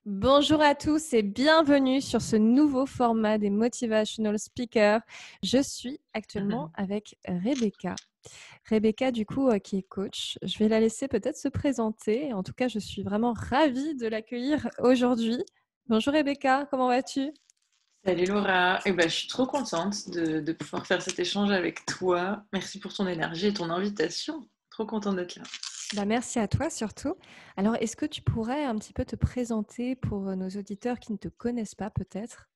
Bonjour à tous et bienvenue sur ce nouveau format des Motivational Speakers. Je suis actuellement avec Rebecca. Rebecca, du coup, qui est coach. Je vais la laisser peut-être se présenter. En tout cas, je suis vraiment ravie de l'accueillir aujourd'hui. Bonjour Rebecca, comment vas-tu? Salut Laura, je suis trop contente de pouvoir faire cet échange avec toi. Merci pour ton énergie et ton invitation. Trop contente d'être là. Merci à toi surtout. Alors, est-ce que tu pourrais un petit peu te présenter pour nos auditeurs qui ne te connaissent pas peut-être?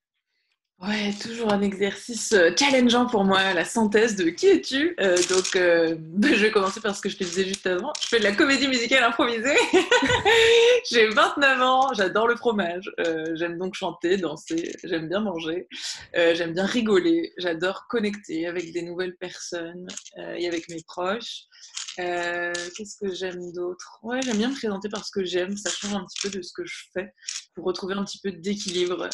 Ouais, toujours un exercice challengeant pour moi, la synthèse de qui es-tu. Je vais commencer par ce que je te disais juste avant. Je fais de la comédie musicale improvisée. J'ai 29 ans, j'adore le fromage. J'aime donc chanter, danser, j'aime bien manger, j'aime bien rigoler, j'adore connecter avec des nouvelles personnes et avec mes proches. Qu'est-ce que j'aime d'autre? Ouais, j'aime bien me présenter par ce que j'aime, ça change un petit peu de ce que je fais pour retrouver un petit peu d'équilibre.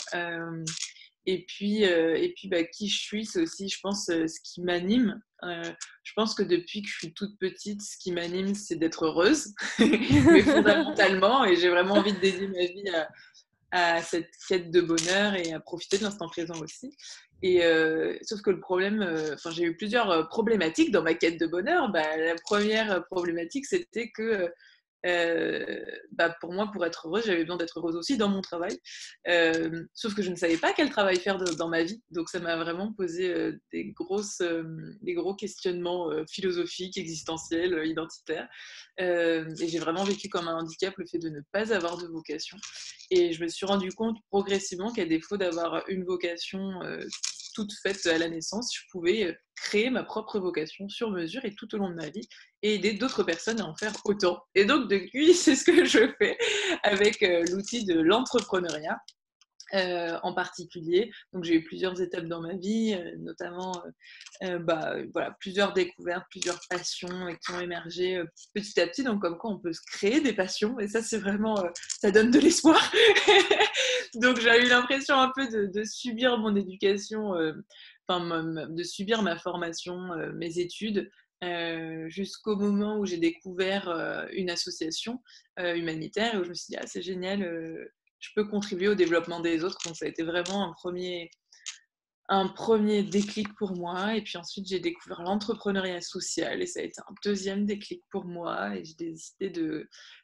Qui je suis, c'est aussi, je pense, ce qui m'anime. Je pense que depuis que je suis toute petite, ce qui m'anime, c'est d'être heureuse, mais fondamentalement, et j'ai vraiment envie de dédier ma vie à cette quête de bonheur et à profiter de l'instant présent aussi. Sauf que le problème, j'ai eu plusieurs problématiques dans ma quête de bonheur. La première problématique, c'était que pour moi, pour être heureuse, j'avais besoin d'être heureuse aussi dans mon travail. Sauf que je ne savais pas quel travail faire dans ma vie. Donc ça m'a vraiment posé des gros questionnements philosophiques, existentiels, identitaires. Et j'ai vraiment vécu comme un handicap le fait de ne pas avoir de vocation. Et je me suis rendu compte progressivement qu'à défaut d'avoir une vocation toute faite à la naissance, je pouvais créer ma propre vocation sur mesure et tout au long de ma vie et aider d'autres personnes à en faire autant. Et donc depuis, c'est ce que je fais avec l'outil de l'entrepreneuriat. En particulier. Donc j'ai eu plusieurs étapes dans ma vie, voilà, plusieurs découvertes, plusieurs passions qui ont émergé petit à petit. Donc comme quoi on peut se créer des passions et ça c'est vraiment, ça donne de l'espoir. Donc j'ai eu l'impression un peu de subir mon éducation, de subir ma formation, mes études. Jusqu'au moment où j'ai découvert une association humanitaire et où je me suis dit ah c'est génial, je peux contribuer au développement des autres. Donc ça a été vraiment un premier déclic pour moi. Et puis ensuite, j'ai découvert l'entrepreneuriat social et ça a été un deuxième déclic pour moi. Et j'ai décidé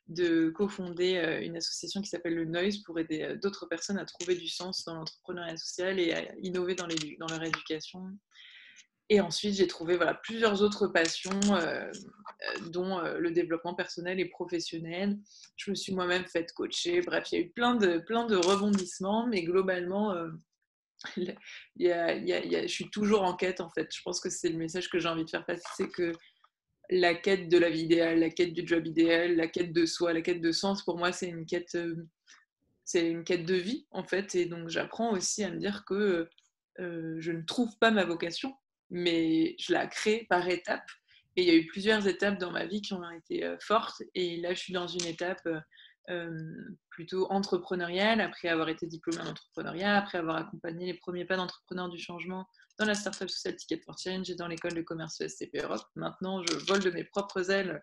de cofonder une association qui s'appelle le Noise pour aider d'autres personnes à trouver du sens dans l'entrepreneuriat social et à innover dans leur éducation. Et ensuite, j'ai trouvé voilà, plusieurs autres passions, dont le développement personnel et professionnel. Je me suis moi-même faite coacher. Bref, il y a eu plein de rebondissements, mais globalement, je suis toujours en quête, en fait. Je pense que c'est le message que j'ai envie de faire passer, c'est que la quête de la vie idéale, la quête du job idéal, la quête de soi, la quête de sens, pour moi, c'est une quête de vie, en fait. Et donc, j'apprends aussi à me dire que je ne trouve pas ma vocation, mais je la crée par étapes. Et il y a eu plusieurs étapes dans ma vie qui ont été fortes. Et là, je suis dans une étape plutôt entrepreneuriale, après avoir été diplômée en entrepreneuriat, après avoir accompagné les premiers pas d'entrepreneurs du changement dans la Startup Social Ticket for Change et dans l'école de commerce ESCP Europe. Maintenant, je vole de mes propres ailes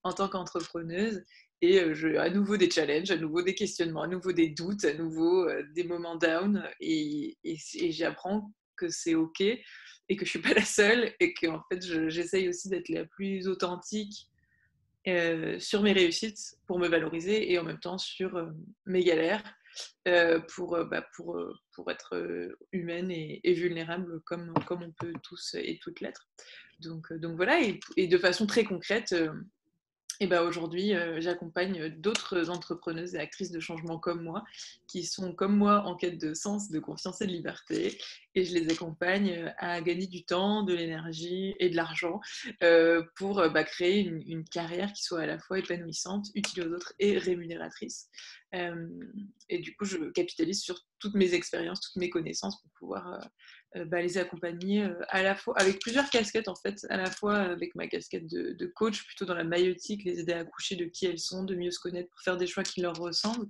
en tant qu'entrepreneuse et à nouveau des challenges, à nouveau des questionnements, à nouveau des doutes, à nouveau des moments down et j'apprends que c'est ok et que je suis pas la seule et que en fait j'essaye aussi d'être la plus authentique sur mes réussites pour me valoriser et en même temps sur mes galères pour être humaine et vulnérable comme on peut tous et toutes l'être. Donc voilà, et de façon très concrète, et ben aujourd'hui, j'accompagne d'autres entrepreneuses et actrices de changement comme moi, qui sont comme moi en quête de sens, de confiance et de liberté. Et je les accompagne à gagner du temps, de l'énergie et de l'argent pour créer une carrière qui soit à la fois épanouissante, utile aux autres et rémunératrice. Euh, et du coup, je capitalise sur toutes mes expériences, toutes mes connaissances pour pouvoir les accompagner à la fois avec plusieurs casquettes en fait, à la fois avec ma casquette de coach plutôt dans la maïeutique, les aider à accoucher de qui elles sont, de mieux se connaître pour faire des choix qui leur ressemblent,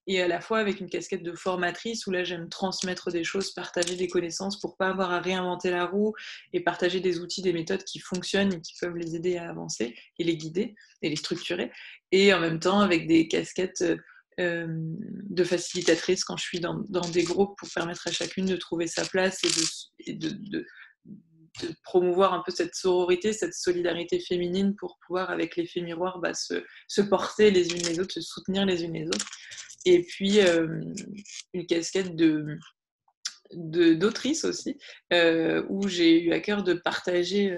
et à la fois avec une casquette de formatrice où là j'aime transmettre des choses, partager des connaissances pour pas avoir à réinventer la roue et partager des outils, des méthodes qui fonctionnent et qui peuvent les aider à avancer et les guider et les structurer, et en même temps avec des casquettes de facilitatrice quand je suis dans des groupes pour permettre à chacune de trouver sa place et de promouvoir un peu cette sororité, cette solidarité féminine pour pouvoir, avec l'effet miroir, se porter les unes les autres, se soutenir les unes les autres. Et puis, une casquette d'autrice aussi, où j'ai eu à cœur de partager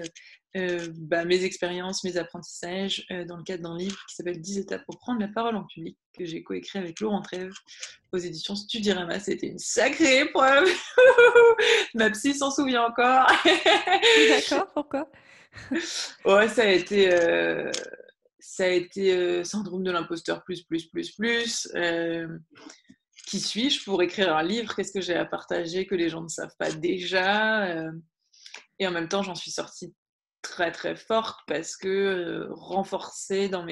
mes expériences, mes apprentissages dans le cadre d'un livre qui s'appelle 10 étapes pour prendre la parole en public, que j'ai coécrit avec Laurent Trèves aux éditions Studirama. C'était une sacrée épreuve. Ma psy s'en souvient encore. D'accord, pourquoi? Ouais, ça a été syndrome de l'imposteur plus. Qui suis-je pour écrire un livre? Qu'est-ce que j'ai à partager que les gens ne savent pas déjà? Et en même temps, j'en suis sortie très très forte parce que renforcée dans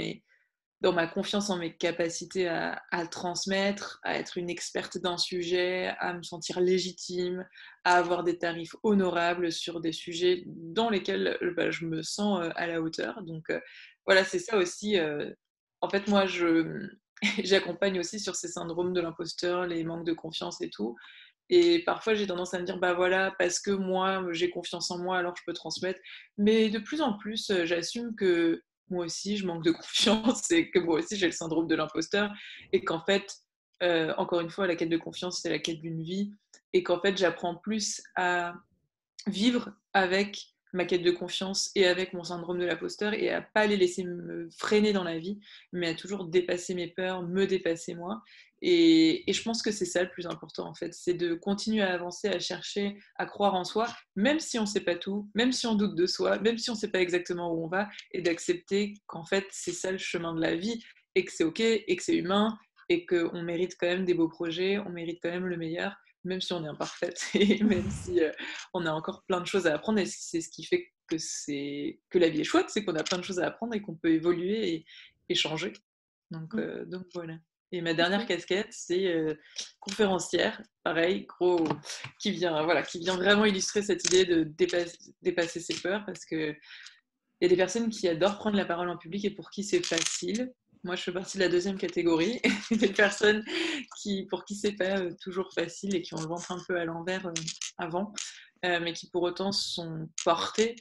ma confiance en mes capacités à transmettre, à être une experte d'un sujet, à me sentir légitime, à avoir des tarifs honorables sur des sujets dans lesquels je me sens à la hauteur. Donc voilà, c'est ça aussi. En fait, moi, j'accompagne aussi sur ces syndromes de l'imposteur, les manques de confiance et tout. Et parfois, j'ai tendance à me dire, bah voilà, parce que moi, j'ai confiance en moi, alors je peux transmettre. Mais de plus en plus, j'assume que moi aussi, je manque de confiance et que moi aussi, j'ai le syndrome de l'imposteur. Et qu'en fait, encore une fois, la quête de confiance, c'est la quête d'une vie. Et qu'en fait, j'apprends plus à vivre avec ma quête de confiance et avec mon syndrome de l'imposteur et à pas les laisser me freiner dans la vie, mais à toujours dépasser mes peurs, me dépasser moi. Et je pense que c'est ça le plus important en fait, c'est de continuer à avancer, à chercher, à croire en soi, même si on ne sait pas tout, même si on doute de soi, même si on ne sait pas exactement où on va, et d'accepter qu'en fait c'est ça le chemin de la vie et que c'est ok et que c'est humain et qu'on mérite quand même des beaux projets, on mérite quand même le meilleur, même si on est imparfaite et même si on a encore plein de choses à apprendre et c'est ce qui fait que la vie est chouette, c'est qu'on a plein de choses à apprendre et qu'on peut évoluer et changer. Donc voilà. Et ma dernière Ok. casquette, c'est conférencière, pareil, gros, qui vient vraiment illustrer cette idée de dépasser ses peurs, parce que il y a des personnes qui adorent prendre la parole en public et pour qui c'est facile. Moi, je fais partie de la deuxième catégorie, des personnes pour qui c'est pas toujours facile et qui ont le ventre un peu à l'envers avant, mais qui pour autant sont portées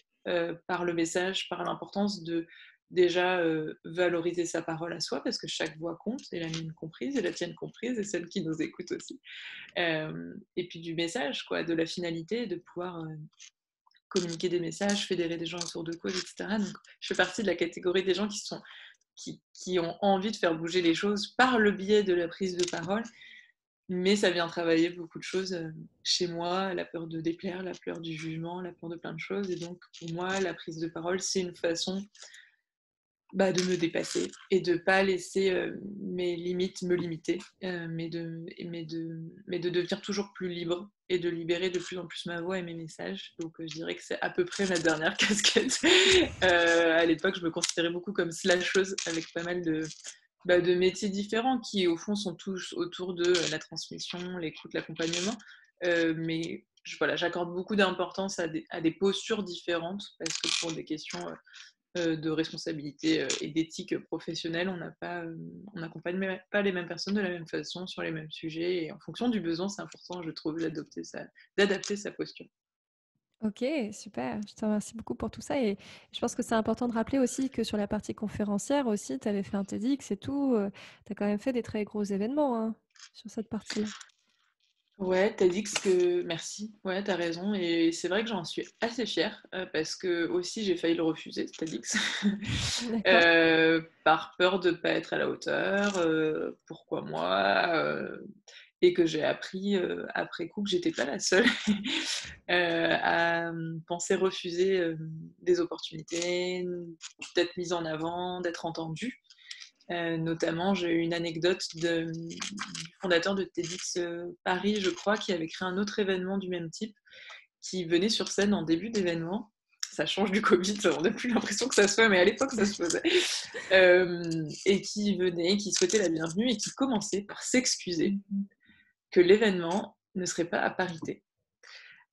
par le message, par l'importance de déjà valoriser sa parole à soi, parce que chaque voix compte, et la mienne comprise, et la tienne comprise, et celle qui nous écoute aussi. Et puis du message, quoi, de la finalité, de pouvoir communiquer des messages, fédérer des gens autour de causes, etc. Donc, je fais partie de la catégorie des gens qui ont envie de faire bouger les choses par le biais de la prise de parole, mais ça vient travailler beaucoup de choses chez moi, la peur de déplaire, la peur du jugement, la peur de plein de choses. Et donc, pour moi, la prise de parole, c'est une façon de me dépasser et de ne pas laisser mes limites me limiter, mais de devenir toujours plus libre et de libérer de plus en plus ma voix et mes messages. Donc je dirais que c'est à peu près ma dernière casquette. À l'époque, je me considérais beaucoup comme slasheuse avec pas mal de métiers différents qui, au fond, sont tous autour de la transmission, l'écoute, l'accompagnement. Mais voilà, j'accorde beaucoup d'importance à des postures différentes parce que pour des questions de responsabilité et d'éthique professionnelle, on n'accompagne pas les mêmes personnes de la même façon sur les mêmes sujets. Et en fonction du besoin, c'est important, je trouve, d'adapter sa posture. Ok, super. Je te remercie beaucoup pour tout ça. Et je pense que c'est important de rappeler aussi que sur la partie conférencière aussi, tu avais fait un TEDx et tout. Tu as quand même fait des très gros événements hein, sur cette partie-là. Ouais, t'as dit que merci. Ouais, t'as raison. Et c'est vrai que j'en suis assez fière parce que aussi j'ai failli le refuser, t'as dit D'accord. par peur de pas être à la hauteur. Pourquoi moi et que j'ai appris après coup que j'étais pas la seule à penser refuser des opportunités, d'être mise en avant, d'être entendue. Notamment, j'ai eu une anecdote du fondateur de TEDx Paris, je crois, qui avait créé un autre événement du même type, qui venait sur scène en début d'événement. Ça change du Covid, on n'a plus l'impression que ça se fait, mais à l'époque, ça se faisait. Et qui venait, qui souhaitait la bienvenue et qui commençait par s'excuser que l'événement ne serait pas à parité.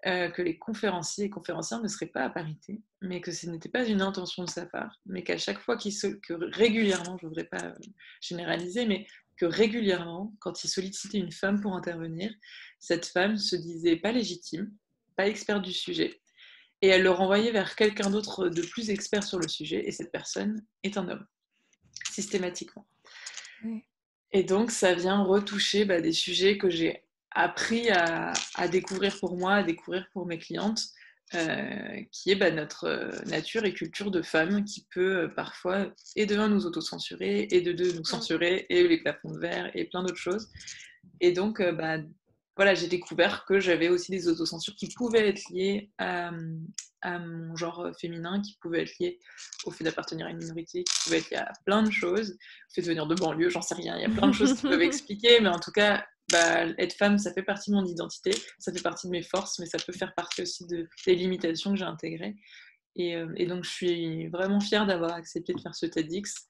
Que les conférenciers et conférencières ne seraient pas à parité, mais que ce n'était pas une intention de sa part, mais qu'à chaque fois que régulièrement, je ne voudrais pas généraliser, mais que régulièrement, quand il sollicitait une femme pour intervenir, cette femme se disait pas légitime, pas experte du sujet, et elle le renvoyait vers quelqu'un d'autre de plus expert sur le sujet, et cette personne est un homme, systématiquement. Ouais. Et donc, ça vient retoucher des sujets que j'ai appris à découvrir pour moi, à découvrir pour mes clientes, qui est notre nature et culture de femme qui peut parfois, et de un, nous autocensurer, et de deux, nous censurer, et les plafonds de verre, et plein d'autres choses. Et donc, voilà, j'ai découvert que j'avais aussi des autocensures qui pouvaient être liées à mon genre féminin, qui pouvaient être liées au fait d'appartenir à une minorité, qui pouvaient être liées à plein de choses, au fait de venir de banlieue, j'en sais rien, il y a plein de choses qui peuvent expliquer, mais en tout cas, être femme, ça fait partie de mon identité, ça fait partie de mes forces, mais ça peut faire partie aussi des limitations que j'ai intégrées. Et donc, je suis vraiment fière d'avoir accepté de faire ce TEDx,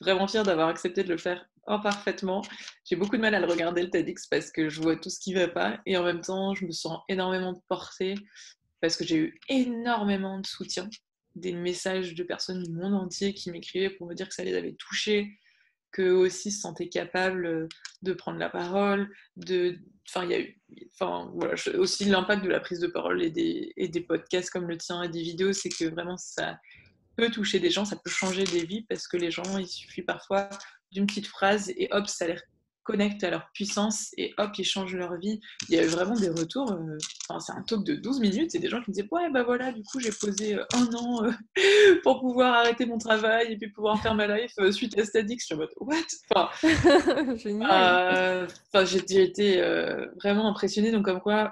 vraiment fière d'avoir accepté de le faire parfaitement. J'ai beaucoup de mal à le regarder, le TEDx, parce que je vois tout ce qui ne va pas, et en même temps, je me sens énormément portée, parce que j'ai eu énormément de soutien, des messages de personnes du monde entier qui m'écrivaient pour me dire que ça les avait touchés, qu'eux aussi se sentaient capables de prendre la parole, enfin, il y a eu, enfin, voilà, aussi l'impact de la prise de parole et des podcasts comme le tien et des vidéos, c'est que vraiment ça peut toucher des gens, ça peut changer des vies, parce que les gens, il suffit parfois d'une petite phrase et hop, ça les connecte à leur puissance et hop, ils changent leur vie. Il y a eu vraiment des retours, c'est un talk de 12 minutes, et des gens qui me disaient ouais, voilà, du coup j'ai posé un an pour pouvoir arrêter mon travail et puis pouvoir faire ma life suite à Stadix. Je suis en mode what, Génial. j'ai été vraiment impressionnée, donc comme quoi,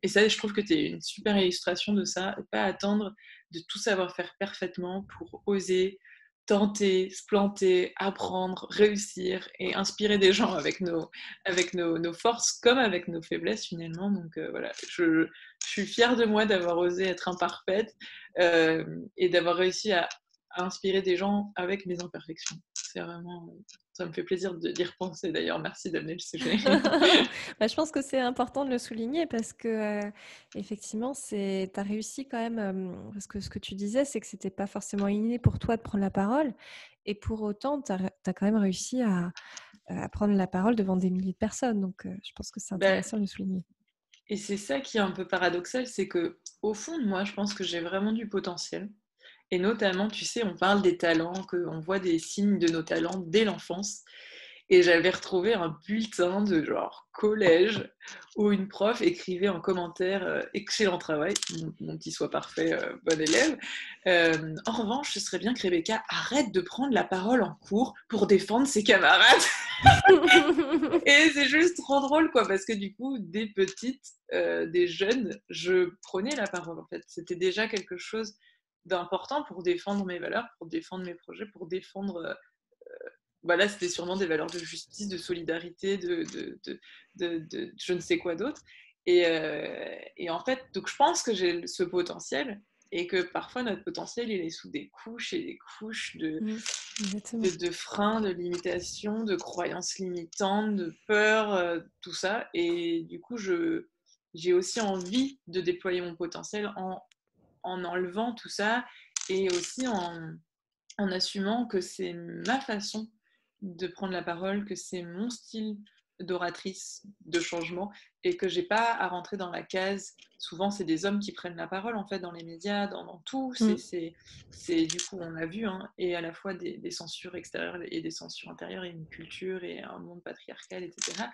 et ça, je trouve que tu es une super illustration de ça, et pas attendre de tout savoir faire parfaitement pour oser tenter, se planter, apprendre, réussir et inspirer des gens avec nos forces comme avec nos faiblesses finalement. Donc voilà, je suis fière de moi d'avoir osé être imparfaite, et d'avoir réussi à inspirer des gens avec mes imperfections. C'est vraiment, ça me fait plaisir d'y repenser d'ailleurs. Merci d'amener le sujet. Bah, je pense que c'est important de le souligner parce que, effectivement, tu as réussi quand même, parce que ce que tu disais, c'est que c'était pas forcément inné pour toi de prendre la parole et pour autant, tu as quand même réussi à prendre la parole devant des milliers de personnes, donc je pense que c'est Ben, intéressant de le souligner. et c'est ça qui est un peu paradoxal, c'est que au fond de moi, je pense que j'ai vraiment du potentiel. Et notamment, tu sais, on parle des talents, qu'on voit des signes de nos talents dès l'enfance. Et j'avais retrouvé un bulletin de genre collège où une prof écrivait en commentaire excellent travail, mon petit soit parfait, bon élève. En revanche, ce serait bien que Rebecca arrête de prendre la parole en cours pour défendre ses camarades. Et c'est juste trop drôle, quoi, parce que du coup, des petites, des jeunes, je prenais la parole, en fait. C'était déjà quelque chose d'important pour défendre mes valeurs, pour défendre mes projets, pour défendre... là, c'était sûrement des valeurs de justice, de solidarité, de je ne sais quoi d'autre. Et en fait, donc je pense que j'ai ce potentiel, et que parfois notre potentiel, il est sous des couches et des couches Mmh, exactement. de freins, de limitations, de croyances limitantes, de peurs, tout ça. Et du coup, j'ai aussi envie de déployer mon potentiel en enlevant tout ça, et aussi en assumant que c'est ma façon de prendre la parole, que c'est mon style d'oratrice de changement, et que j'ai pas à rentrer dans la case. Souvent, c'est des hommes qui prennent la parole en fait dans les médias, dans tout. Mmh. C'est du coup, on l'a vu, hein, et à la fois des censures extérieures et des censures intérieures, et une culture et un monde patriarcal, etc.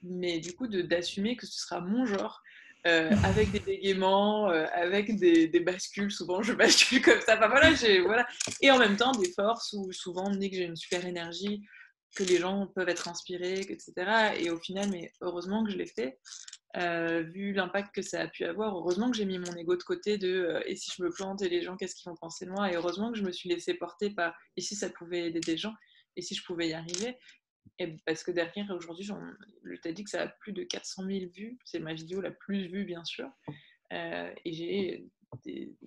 Mais du coup, d'assumer que ce sera mon genre, avec des bégaiements, avec des bascules. Souvent, je bascule comme ça. Enfin, voilà. Et en même temps, des forces où souvent on me dit que j'ai une super énergie, que les gens peuvent être inspirés, etc. Et au final, mais heureusement que je l'ai fait, vu l'impact que ça a pu avoir. Heureusement que j'ai mis mon ego de côté et si je me plante, et les gens, qu'est-ce qu'ils vont penser de moi. Et heureusement que je me suis laissée porter par et si ça pouvait aider des gens, et si je pouvais y arriver. Et parce que derrière, aujourd'hui, le TEDx, ça a plus de 400 000 vues. C'est ma vidéo la plus vue, bien sûr. Et j'ai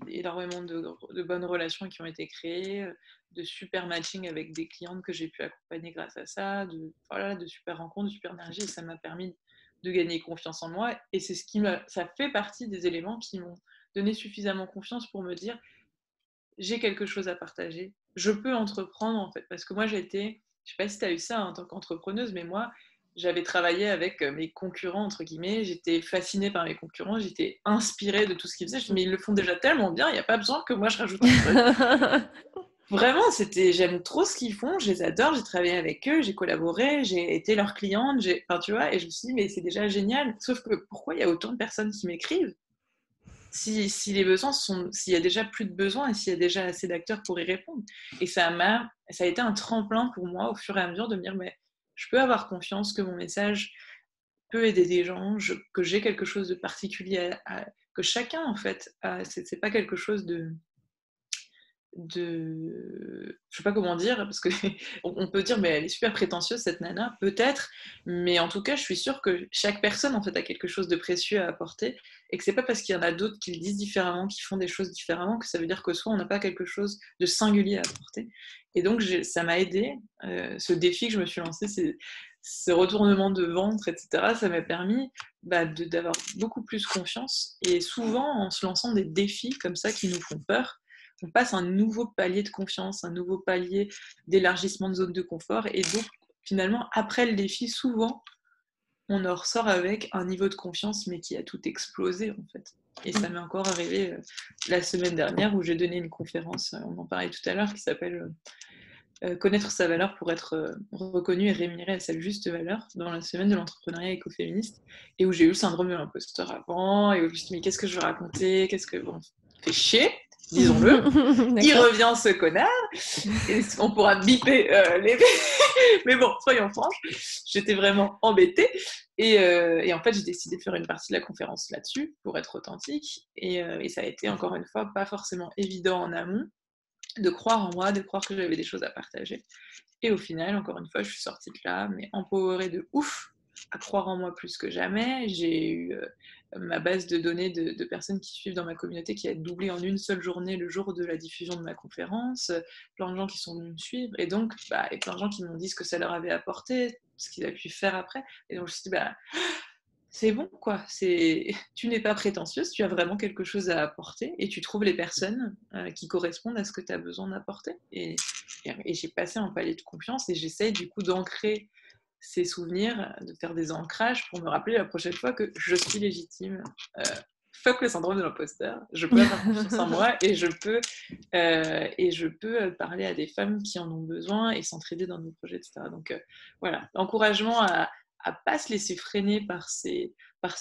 énormément de bonnes relations qui ont été créées, de super matching avec des clientes que j'ai pu accompagner grâce à ça, de super rencontres, de super énergie. Et ça m'a permis de gagner confiance en moi. Et c'est ça fait partie des éléments qui m'ont donné suffisamment confiance pour me dire j'ai quelque chose à partager, je peux entreprendre en fait, parce que moi j'ai je sais pas si tu as eu ça en tant qu'entrepreneuse, mais moi, j'avais travaillé avec mes concurrents, entre guillemets. J'étais fascinée par mes concurrents, j'étais inspirée de tout ce qu'ils faisaient. Je me dis, mais ils le font déjà tellement bien, il n'y a pas besoin que moi je rajoute un truc. Vraiment, j'aime trop ce qu'ils font, je les adore, j'ai travaillé avec eux, j'ai collaboré, j'ai été leur cliente, enfin, tu vois, et je me suis dit, mais c'est déjà génial. Sauf que pourquoi il y a autant de personnes qui m'écrivent si les besoins s'il y a déjà plus de besoins et s'il y a déjà assez d'acteurs pour y répondre. Et ça a été un tremplin pour moi au fur et à mesure de me dire, mais je peux avoir confiance que mon message peut aider des gens, que j'ai quelque chose de particulier que chacun en fait a. C'est pas quelque chose je sais pas comment dire, parce que on peut dire mais elle est super prétentieuse cette nana, peut-être, mais en tout cas je suis sûre que chaque personne en fait a quelque chose de précieux à apporter, et que c'est pas parce qu'il y en a d'autres qui le disent différemment, qui font des choses différemment, que ça veut dire que soit on n'a pas quelque chose de singulier à apporter. Et donc ça m'a aidé, ce défi que je me suis lancé, ce retournement de ventre, etc., ça m'a permis d'avoir beaucoup plus confiance. Et souvent en se lançant des défis comme ça qui nous font peur, on passe un nouveau palier de confiance, un nouveau palier d'élargissement de zone de confort. Et donc, finalement, après le défi, souvent, on en ressort avec un niveau de confiance, mais qui a tout explosé, en fait. Et ça m'est encore arrivé la semaine dernière où j'ai donné une conférence, on en parlait tout à l'heure, qui s'appelle Connaître sa valeur pour être reconnu et rémunéré à sa juste valeur, dans la semaine de l'entrepreneuriat écoféministe, et où j'ai eu le syndrome de l'imposteur avant, et où je me suis dit, mais qu'est-ce que je veux raconter, bon, fait chier, disons-le. Il revient ce connard, et on pourra biper les... Mais bon, soyons franches, j'étais vraiment embêtée. Et en fait, j'ai décidé de faire une partie de la conférence là-dessus, pour être authentique. Et ça a été, encore une fois, pas forcément évident en amont, de croire en moi, de croire que j'avais des choses à partager. Et au final, encore une fois, je suis sortie de là, mais empowerée de ouf, à croire en moi plus que jamais. J'ai eu ma base de données de personnes qui suivent dans ma communauté qui a doublé en une seule journée le jour de la diffusion de ma conférence, plein de gens qui sont venus me suivre, et donc, et plein de gens qui m'ont dit ce que ça leur avait apporté, ce qu'ils avaient pu faire après. Et donc, je me suis dit, c'est bon, quoi. Tu n'es pas prétentieuse, tu as vraiment quelque chose à apporter, et tu trouves les personnes qui correspondent à ce que tu as besoin d'apporter. Et j'ai passé un palier de confiance, et j'essaye du coup d'ancrer ces souvenirs, de faire des ancrages pour me rappeler la prochaine fois que je suis légitime. Fuck le syndrome de l'imposteur, je peux avoir confiance en moi, et je peux parler à des femmes qui en ont besoin et s'entraider dans nos projets, etc. Donc voilà, l'encouragement à pas se laisser freiner par ses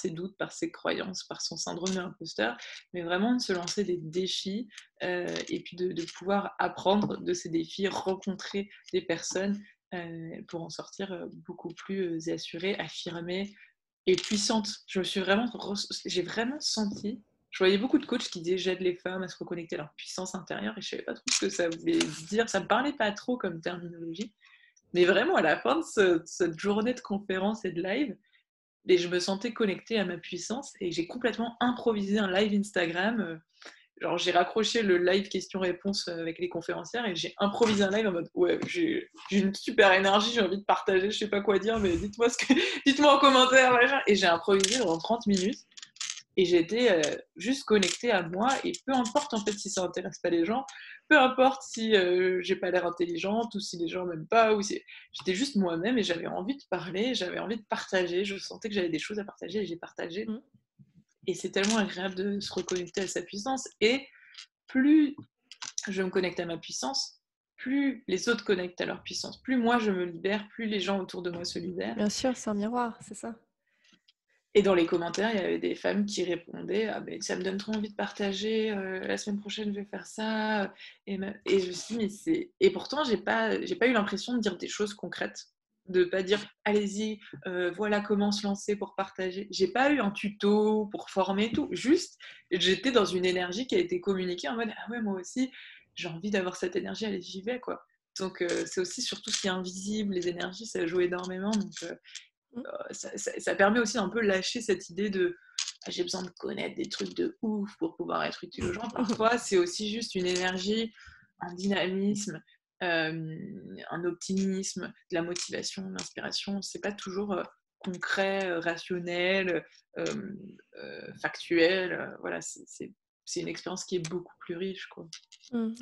doutes, par ses croyances, par son syndrome de l'imposteur, mais vraiment de se lancer des défis, et puis de pouvoir apprendre de ces défis, rencontrer des personnes pour en sortir beaucoup plus assurée, affirmée et puissante. J'ai vraiment senti, je voyais beaucoup de coachs qui disaient j'aide les femmes à se reconnecter à leur puissance intérieure, et je savais pas trop ce que ça voulait dire, ça me parlait pas trop comme terminologie. Mais vraiment, à la fin de cette journée de conférence et de live, et je me sentais connectée à ma puissance, et j'ai complètement improvisé un live Instagram. Genre, j'ai raccroché le live questions-réponses avec les conférencières, et j'ai improvisé un live en mode ouais, j'ai une super énergie, j'ai envie de partager, je sais pas quoi dire, mais dites-moi en commentaire, machin. Et j'ai improvisé pendant 30 minutes. Et j'étais juste connectée à moi, et peu importe en fait si ça intéresse pas les gens, peu importe si j'ai pas l'air intelligente, ou si les gens m'aiment pas, j'étais juste moi-même, et j'avais envie de parler, j'avais envie de partager, je sentais que j'avais des choses à partager, et j'ai partagé. Et c'est tellement agréable de se reconnecter à sa puissance, et plus je me connecte à ma puissance, plus les autres connectent à leur puissance, plus moi je me libère, plus les gens autour de moi se libèrent. Bien sûr, c'est un miroir, c'est ça. Et dans les commentaires, il y avait des femmes qui répondaient ça me donne trop envie de partager, la semaine prochaine je vais faire ça. Et je me suis dit, et pourtant, j'ai pas eu l'impression de dire des choses concrètes, de pas dire allez-y, voilà comment se lancer pour partager. J'ai pas eu un tuto pour former tout, juste j'étais dans une énergie qui a été communiquée en mode ah ouais, moi aussi, j'ai envie d'avoir cette énergie, allez, j'y vais, quoi. Donc c'est aussi sur tout ce qui est invisible, les énergies, ça joue énormément. Donc ça permet aussi un peu lâcher cette idée de j'ai besoin de connaître des trucs de ouf pour pouvoir être utile aux gens. Parfois, c'est aussi juste une énergie, un dynamisme, un optimisme, de la motivation, de l'inspiration. C'est pas toujours concret, rationnel, factuel. Voilà, c'est une expérience qui est beaucoup plus riche, quoi.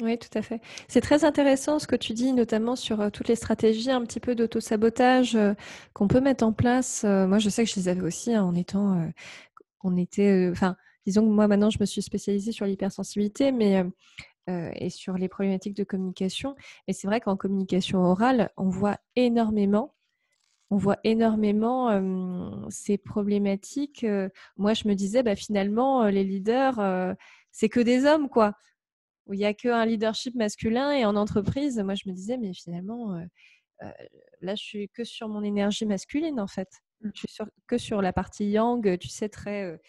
Oui, tout à fait. C'est très intéressant ce que tu dis, notamment sur toutes les stratégies un petit peu d'auto-sabotage qu'on peut mettre en place. Moi, je sais que je les avais aussi en étant, on était, enfin, disons que moi maintenant, je me suis spécialisée sur l'hypersensibilité, mais et sur les problématiques de communication. Mais c'est vrai qu'en communication orale, on voit énormément ces problématiques. Moi, je me disais, bah, finalement, les leaders, c'est que des hommes, quoi. Où il n'y a qu'un leadership masculin. Et en entreprise, moi, je me disais, mais finalement, là, je suis que sur mon énergie masculine, en fait. Mm. Je suis que sur la partie yang, tu sais, très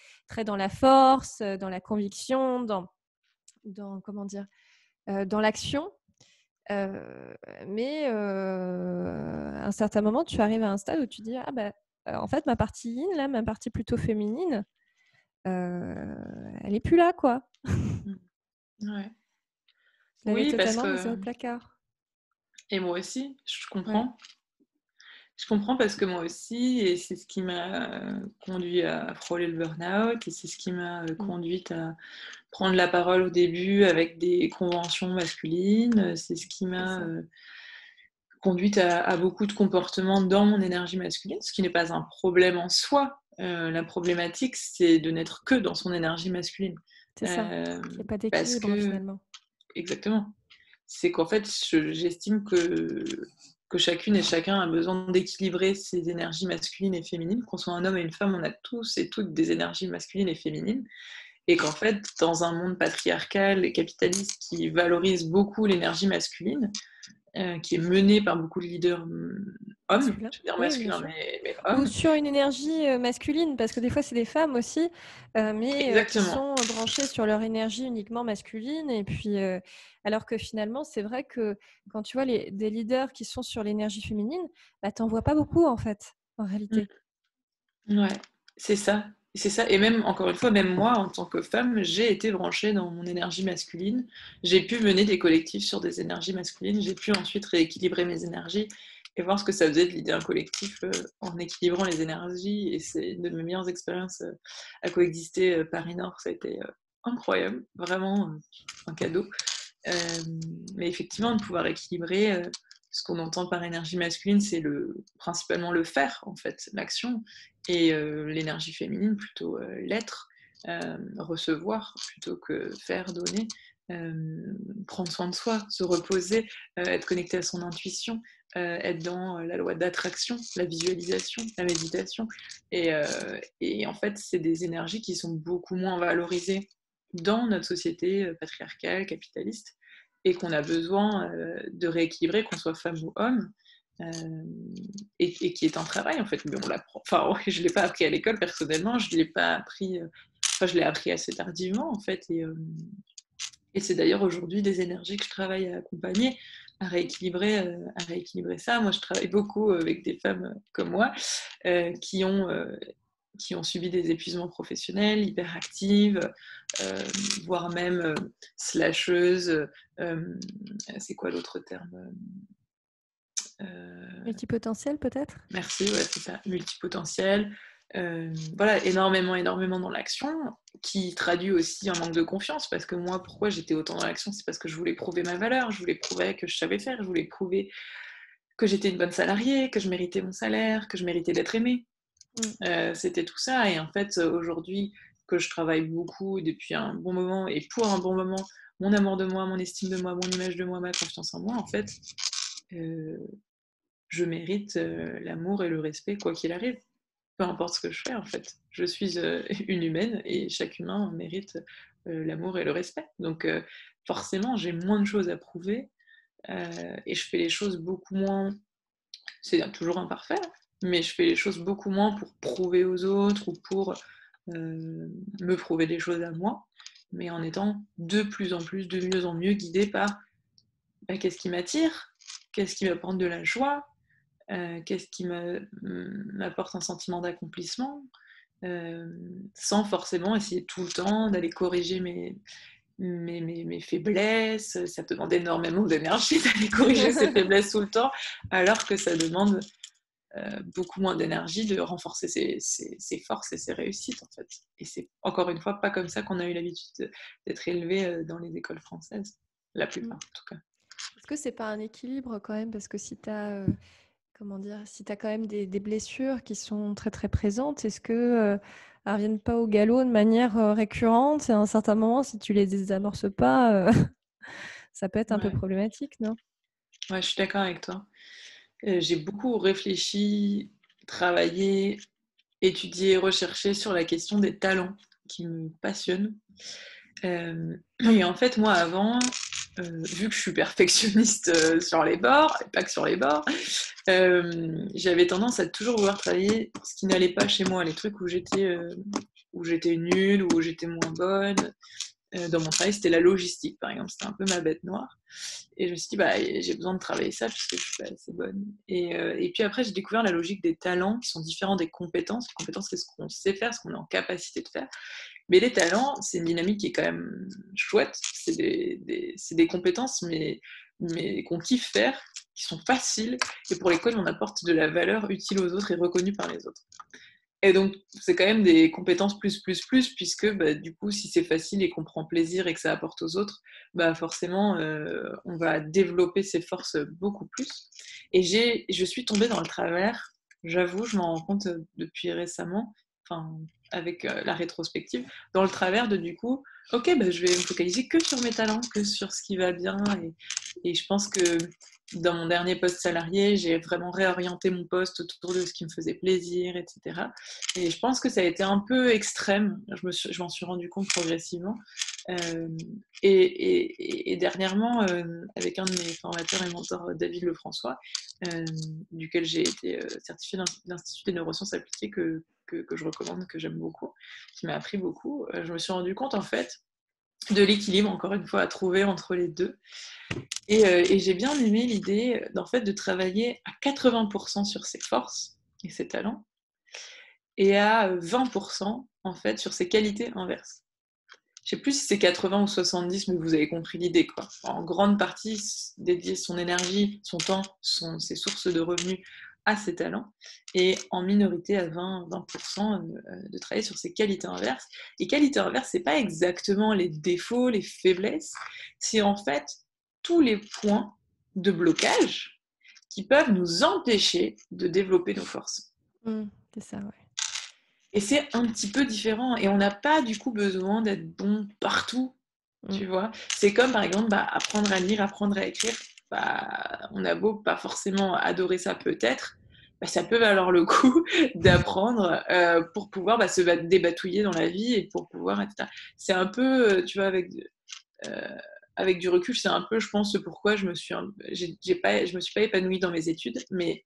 dans la force, dans la conviction, comment dire, dans l'action. Mais à un certain moment, tu arrives à un stade où tu dis, ah bah, en fait, ma partie yin, là, ma partie plutôt féminine, elle est plus là, quoi. Ouais. Je l'avais Oui, parce totalement mise au que... placard. Et moi aussi, je Ouais. comprends. Je comprends parce que moi aussi, et c'est ce qui m'a conduit à frôler le burn-out, et c'est ce qui m'a Mm. conduite à prendre la parole au début avec des conventions masculines. C'est ce qui C'est m'a ça. conduite à beaucoup de comportements dans mon énergie masculine, ce qui n'est pas un problème en soi. La problématique, c'est de n'être que dans son énergie masculine. C'est ça. Euh, Il n'y a pas Parce d'équilibre, que, finalement. exactement, c'est qu'en fait, j'estime que chacune et chacun a besoin d'équilibrer ses énergies masculines et féminines. Qu'on soit un homme et une femme, on a tous et toutes des énergies masculines et féminines. Et qu'en fait, dans un monde patriarcal et capitaliste qui valorise beaucoup l'énergie masculine, qui est mené par beaucoup de leaders hommes, Masculin. je veux dire Oui, bien masculins, sûr. mais Ou hommes. sur une énergie masculine, parce que des fois, c'est des femmes aussi, mais qui Exactement. sont branchées sur leur énergie uniquement masculine. Et puis, alors que finalement, c'est vrai que quand tu vois des leaders qui sont sur l'énergie féminine, bah, t'en vois pas beaucoup, en fait, en réalité. Ouais, c'est ça. C'est ça. Et même, encore une fois, même moi, en tant que femme, j'ai été branchée dans mon énergie masculine. J'ai pu mener des collectifs sur des énergies masculines. J'ai pu ensuite rééquilibrer mes énergies et voir ce que ça faisait de l'idée un collectif en équilibrant les énergies. Et c'est une de mes meilleures expériences à coexister Paris-Nord. Ça a été incroyable, vraiment un cadeau. Euh, mais effectivement, de pouvoir équilibrer ce qu'on entend par énergie masculine, c'est principalement le faire, en fait, l'action, et l'énergie féminine, plutôt l'être, recevoir, plutôt que faire, donner, prendre soin de soi, se reposer, être connecté à son intuition, être dans la loi d'attraction, la visualisation, la méditation. Et en fait, c'est des énergies qui sont beaucoup moins valorisées dans notre société patriarcale, capitaliste, et qu'on a besoin de rééquilibrer, qu'on soit femme ou homme, et qui est un travail en fait. Mais on l'apprend. Enfin, ouais, je ne l'ai pas appris à l'école personnellement, je l'ai pas appris. Enfin, je l'ai appris assez tardivement en fait, et c'est d'ailleurs aujourd'hui des énergies que je travaille à accompagner, à rééquilibrer ça. Moi, je travaille beaucoup avec des femmes comme moi euh, qui ont euh, qui ont subi des épuisements professionnels, hyperactives, euh, voire même slasheuses. C'est quoi l'autre terme? Multipotentiel, peut-être? Merci, ouais, c'est ça, multipotentiel. Voilà, énormément dans l'action, qui traduit aussi un manque de confiance, parce que moi, pourquoi j'étais autant dans l'action, c'est parce que je voulais prouver ma valeur, je voulais prouver que je savais faire, je voulais prouver que j'étais une bonne salariée, que je méritais mon salaire, que je méritais d'être aimée. C'était tout ça. Et en fait, aujourd'hui, que je travaille beaucoup depuis un bon moment et pour un bon moment, mon amour de moi, mon estime de moi, mon image de moi, ma confiance en moi, en fait, euh, je mérite l'amour et le respect, quoi qu'il arrive. Peu importe ce que je fais, en fait. Je suis une humaine et chaque humain mérite l'amour et le respect. Donc, forcément, j'ai moins de choses à prouver et je fais les choses beaucoup moins. C'est toujours imparfait, mais je fais les choses beaucoup moins pour prouver aux autres ou pour me prouver des choses à moi, mais en étant de plus en plus, de mieux en mieux guidée par qu'est-ce qui m'attire, qu'est-ce qui m'apporte de la joie, qu'est-ce qui m'apporte un sentiment d'accomplissement, sans forcément essayer tout le temps d'aller corriger mes faiblesses. Ça demande énormément d'énergie d'aller corriger ses faiblesses tout le temps, alors que ça demande beaucoup moins d'énergie de renforcer ses forces et ses réussites, en fait. Et c'est encore une fois pas comme ça qu'on a eu l'habitude d'être élevé dans les écoles françaises, la plupart en tout cas. Est-ce que c'est pas un équilibre quand même? Parce que si tu as, comment dire? Si tu as quand même des blessures qui sont très, très présentes, est-ce que, elles reviennent pas au galop de manière, récurrente? Et à un certain moment, si tu les désamorces pas, ça peut être un peu Ouais. problématique, non? Ouais, je suis d'accord avec toi. J'ai beaucoup réfléchi, travaillé, étudié, recherché sur la question des talents qui me passionnent. Et en fait, moi, avant, vu que je suis perfectionniste sur les bords, et pas que sur les bords, j'avais tendance à toujours vouloir travailler ce qui n'allait pas chez moi, les trucs où j'étais nulle, où j'étais moins bonne. Dans mon travail, c'était la logistique, par exemple. C'était un peu ma bête noire. Et je me suis dit, bah, j'ai besoin de travailler ça puisque je suis pas assez bonne. Et puis après, j'ai découvert la logique des talents qui sont différents des compétences. Les compétences, c'est ce qu'on sait faire, ce qu'on est en capacité de faire. Mais les talents, c'est une dynamique qui est quand même chouette. C'est des compétences, mais qu'on kiffe faire, qui sont faciles et pour lesquelles on apporte de la valeur utile aux autres et reconnue par les autres. Et donc, c'est quand même des compétences plus, puisque bah, du coup, si c'est facile et qu'on prend plaisir et que ça apporte aux autres, bah, forcément, on va développer ses forces beaucoup plus. Et je suis tombée dans le travers, j'avoue, je m'en rends compte depuis récemment, enfin, avec la rétrospective, dans le travers de du coup, ok, bah, je vais me focaliser que sur mes talents, que sur ce qui va bien. Et je pense que dans mon dernier poste salarié, j'ai vraiment réorienté mon poste autour de ce qui me faisait plaisir, etc. Et je pense que ça a été un peu extrême. Je m'en suis rendu compte progressivement. Euh, et dernièrement, avec un de mes formateurs et mentors, David Lefrançois, duquel j'ai été certifiée d'Institut des neurosciences appliquées, que je recommande, que j'aime beaucoup, qui m'a appris beaucoup, je me suis rendu compte en fait de l'équilibre, encore une fois, à trouver entre les deux. Et j'ai bien aimé l'idée d'en fait, de travailler à 80% sur ses forces et ses talents, et à 20% en fait sur ses qualités inverses. Je sais plus si c'est 80 ou 70, mais vous avez compris l'idée, quoi. En grande partie, dédier son énergie, son temps, ses sources de revenus à ses talents, et en minorité à 20% de travailler sur ses qualités inverses. Et qualités inverses, c'est pas exactement les défauts, les faiblesses, c'est en fait tous les points de blocage qui peuvent nous empêcher de développer nos forces. C'est ça, ouais. Et c'est un petit peu différent. Et on n'a pas du coup besoin d'être bon partout, tu vois. C'est comme par exemple apprendre à lire, apprendre à écrire. Bah, on a beau pas forcément adorer ça peut-être, bah, ça peut valoir le coup d'apprendre pour pouvoir se débatouiller dans la vie et pour pouvoir, etc. C'est un peu, tu vois, avec du recul, c'est un peu, je pense, pourquoi je me suis pas épanouie dans mes études, mais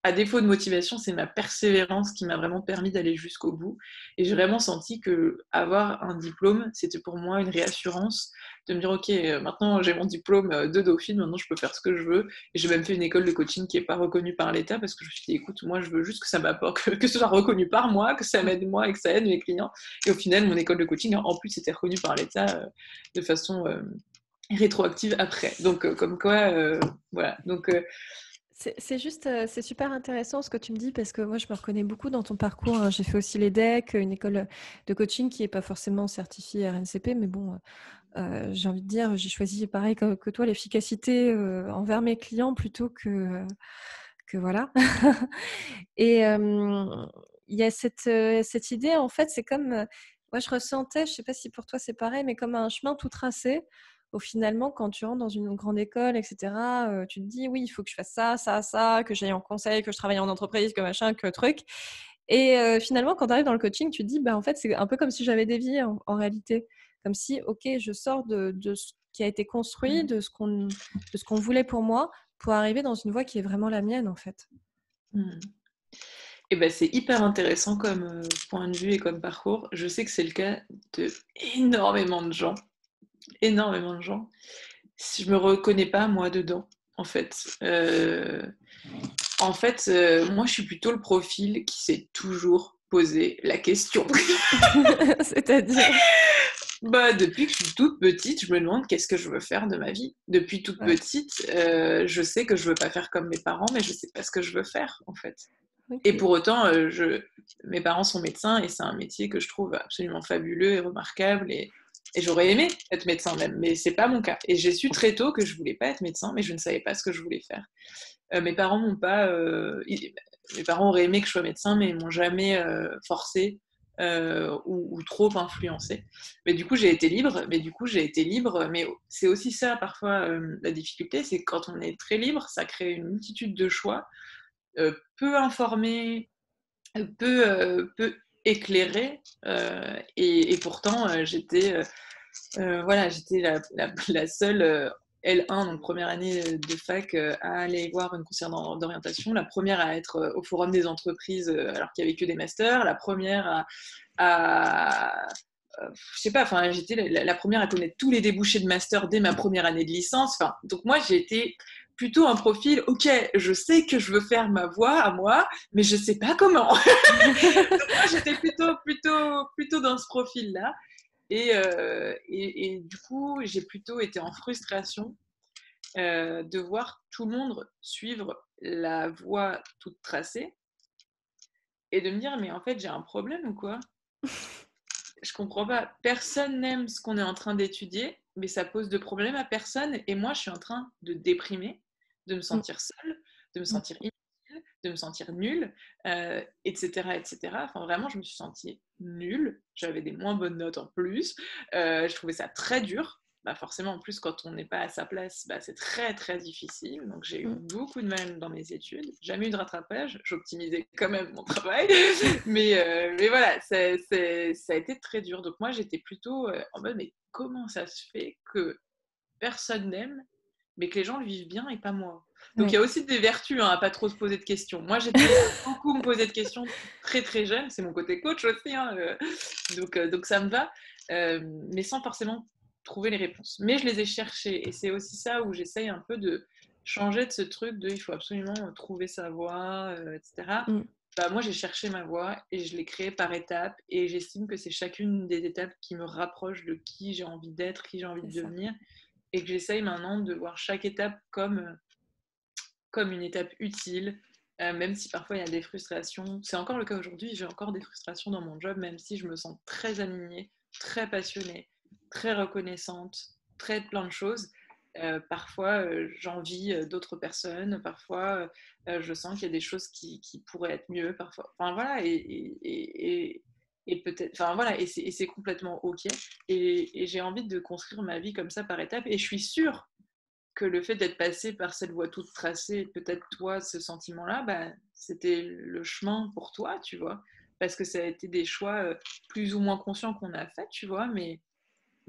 à défaut de motivation, c'est ma persévérance qui m'a vraiment permis d'aller jusqu'au bout. Et j'ai vraiment senti que avoir un diplôme, c'était pour moi une réassurance de me dire, ok, maintenant j'ai mon diplôme de Dauphine, maintenant je peux faire ce que je veux. Et j'ai même fait une école de coaching qui n'est pas reconnue par l'État parce que je me suis dit, écoute, moi je veux juste que ça m'apporte, que ce soit reconnu par moi, que ça m'aide moi et que ça aide mes clients. Et au final, mon école de coaching, en plus, était reconnue par l'État de façon rétroactive après. Donc, comme quoi, voilà. Donc, C'est juste, c'est super intéressant ce que tu me dis parce que moi, je me reconnais beaucoup dans ton parcours, hein. J'ai fait aussi l'EDEC, une école de coaching qui n'est pas forcément certifiée RNCP, mais bon, j'ai envie de dire, j'ai choisi pareil que toi l'efficacité envers mes clients plutôt que voilà. Et il y a cette idée, en fait, c'est comme, moi je ressentais, je sais pas si pour toi c'est pareil, mais comme un chemin tout tracé. Au finalement, quand tu rentres dans une grande école, etc., tu te dis oui, il faut que je fasse ça, ça, ça, que j'aille en conseil, que je travaille en entreprise, que machin, que truc. Et finalement, quand tu arrives dans le coaching, tu te dis bah en fait c'est un peu comme si j'avais dévié en réalité, comme si ok, je sors de ce qui a été construit, de ce qu'on voulait pour moi, pour arriver dans une voie qui est vraiment la mienne en fait. et ben, c'est hyper intéressant comme point de vue et comme parcours. Je sais que c'est le cas de énormément de gens. Énormément de gens. Je me reconnais pas, moi, dedans, en fait. Moi, je suis plutôt le profil qui s'est toujours posé la question. C'est-à-dire Bah, depuis que je suis toute petite, je me demande qu'est-ce que je veux faire de ma vie. Depuis toute Ouais, petite, je sais que je veux pas faire comme mes parents, mais je sais pas ce que je veux faire, en fait. Et ok. pour autant, mes parents sont médecins et c'est un métier que je trouve absolument fabuleux et remarquable et j'aurais aimé être médecin même, mais c'est pas mon cas. Et j'ai su très tôt que je voulais pas être médecin, mais je ne savais pas ce que je voulais faire. Mes parents m'ont pas, mes parents auraient aimé que je sois médecin, mais ils m'ont jamais forcé ou trop influencé. Mais du coup, j'ai été libre. Mais c'est aussi ça parfois la difficulté, c'est que quand on est très libre, ça crée une multitude de choix peu informés, peu éclairés, et pourtant j'étais la seule L1, donc première année de fac, à aller voir une conseillère d'orientation, la première à être au forum des entreprises alors qu'il n'y avait que des masters, la première à je sais pas, enfin, j'étais la première à connaître tous les débouchés de master dès ma première année de licence. Enfin, donc moi, j'ai été plutôt un profil, ok, je sais que je veux faire ma voie à moi, mais je sais pas comment. Donc moi, j'étais plutôt dans ce profil-là. Et du coup, j'ai plutôt été en frustration de voir tout le monde suivre la voie toute tracée et de me dire, mais en fait, j'ai un problème ou quoi? Je comprends pas. Personne n'aime ce qu'on est en train d'étudier, mais ça pose de problème à personne. Et moi, je suis en train de déprimer, de me Mm, sentir seule, de me mm. sentir inutile, de me sentir nulle, etc., etc. Enfin, vraiment, je me suis sentie nulle. J'avais des moins bonnes notes en plus. Je trouvais ça très dur. Bah forcément, en plus, quand on n'est pas à sa place, bah, c'est très très difficile. Donc j'ai eu Mm. beaucoup de mal dans mes études. Jamais eu de rattrapage. J'optimisais quand même mon travail. Mais voilà, ça a été très dur. Donc moi, j'étais plutôt en mode, mais comment ça se fait que personne n'aime, mais que les gens le vivent bien et pas moi? Donc il y Ouais. a aussi des vertus hein, à pas trop se poser de questions. Moi, j'étais à beaucoup me poser de questions très très jeune. C'est mon côté coach aussi, hein, donc ça me va, mais sans forcément trouver les réponses. Mais je les ai cherchées et c'est aussi ça où j'essaye un peu de changer de ce truc de il faut absolument trouver sa voie, etc. Mm. Bah, moi, j'ai cherché ma voie et je l'ai créée par étapes et j'estime que c'est chacune des étapes qui me rapproche de qui j'ai envie d'être, qui j'ai envie C'est de ça. devenir et que j'essaye maintenant de voir chaque étape comme une étape utile, même si parfois il y a des frustrations. C'est encore le cas aujourd'hui, j'ai encore des frustrations dans mon job, même si je me sens très alignée, très passionnée, très reconnaissante, très plein de choses. Parfois, j'envie d'autres personnes, parfois, je sens qu'il y a des choses qui pourraient être mieux, parfois. Enfin voilà, et peut-être, enfin voilà, et c'est complètement ok. Et j'ai envie de construire ma vie comme ça par étapes. Et je suis sûre que le fait d'être passé par cette voie toute tracée, peut-être toi, ce sentiment-là, bah, c'était le chemin pour toi, tu vois. Parce que ça a été des choix plus ou moins conscients qu'on a fait, tu vois, mais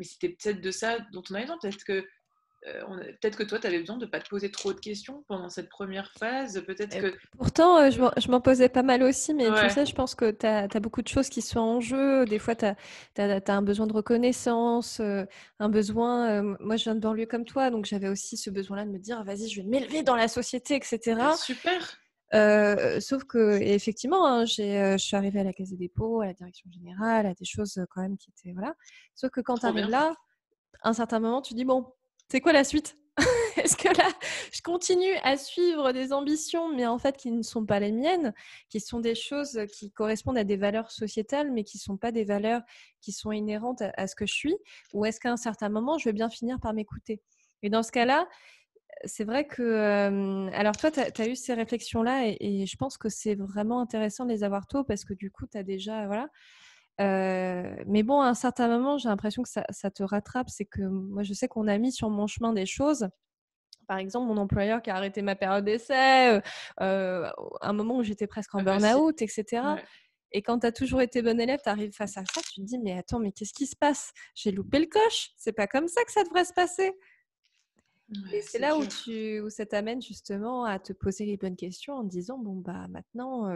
c'était peut-être de ça dont on avait besoin. Peut-être que toi, tu avais besoin de ne pas te poser trop de questions pendant cette première phase. Peut-être Et que... pourtant, je m'en posais pas mal aussi, mais tu Ouais, sais, je pense que tu as beaucoup de choses qui sont en jeu. Des fois, tu as un besoin de reconnaissance, un besoin. Moi, je viens de banlieue comme toi, donc j'avais aussi ce besoin-là de me dire, vas-y, je vais m'élever dans la société, etc. super. Sauf que, et effectivement, hein, je suis arrivée à la Caisse des dépôts, à la direction générale, à des choses quand même qui étaient. Voilà. Sauf que quand tu Trop arrives bien. là, à un certain moment, tu dis, bon, c'est quoi la suite? Est-ce que là, je continue à suivre des ambitions, mais en fait qui ne sont pas les miennes, qui sont des choses qui correspondent à des valeurs sociétales, mais qui ne sont pas des valeurs qui sont inhérentes à ce que je suis? Ou est-ce qu'à un certain moment, je vais bien finir par m'écouter? Et dans ce cas-là, c'est vrai que... alors toi, tu as eu ces réflexions-là et je pense que c'est vraiment intéressant de les avoir tôt parce que du coup, tu as déjà... Voilà. Mais bon, à un certain moment, j'ai l'impression que ça te rattrape. C'est que moi, je sais qu'on a mis sur mon chemin des choses. Par exemple, mon employeur qui a arrêté ma période d'essai, un moment où j'étais presque en Pas facile. burn-out, etc. Ouais, Et quand tu as toujours été bonne élève, tu arrives face à ça, tu te dis, mais attends, mais qu'est-ce qui se passe? J'ai loupé le coche. C'est pas comme ça que ça devrait se passer. Et ouais c'est c'est là dur. où ça t'amène justement à te poser les bonnes questions en te disant, bon, bah maintenant,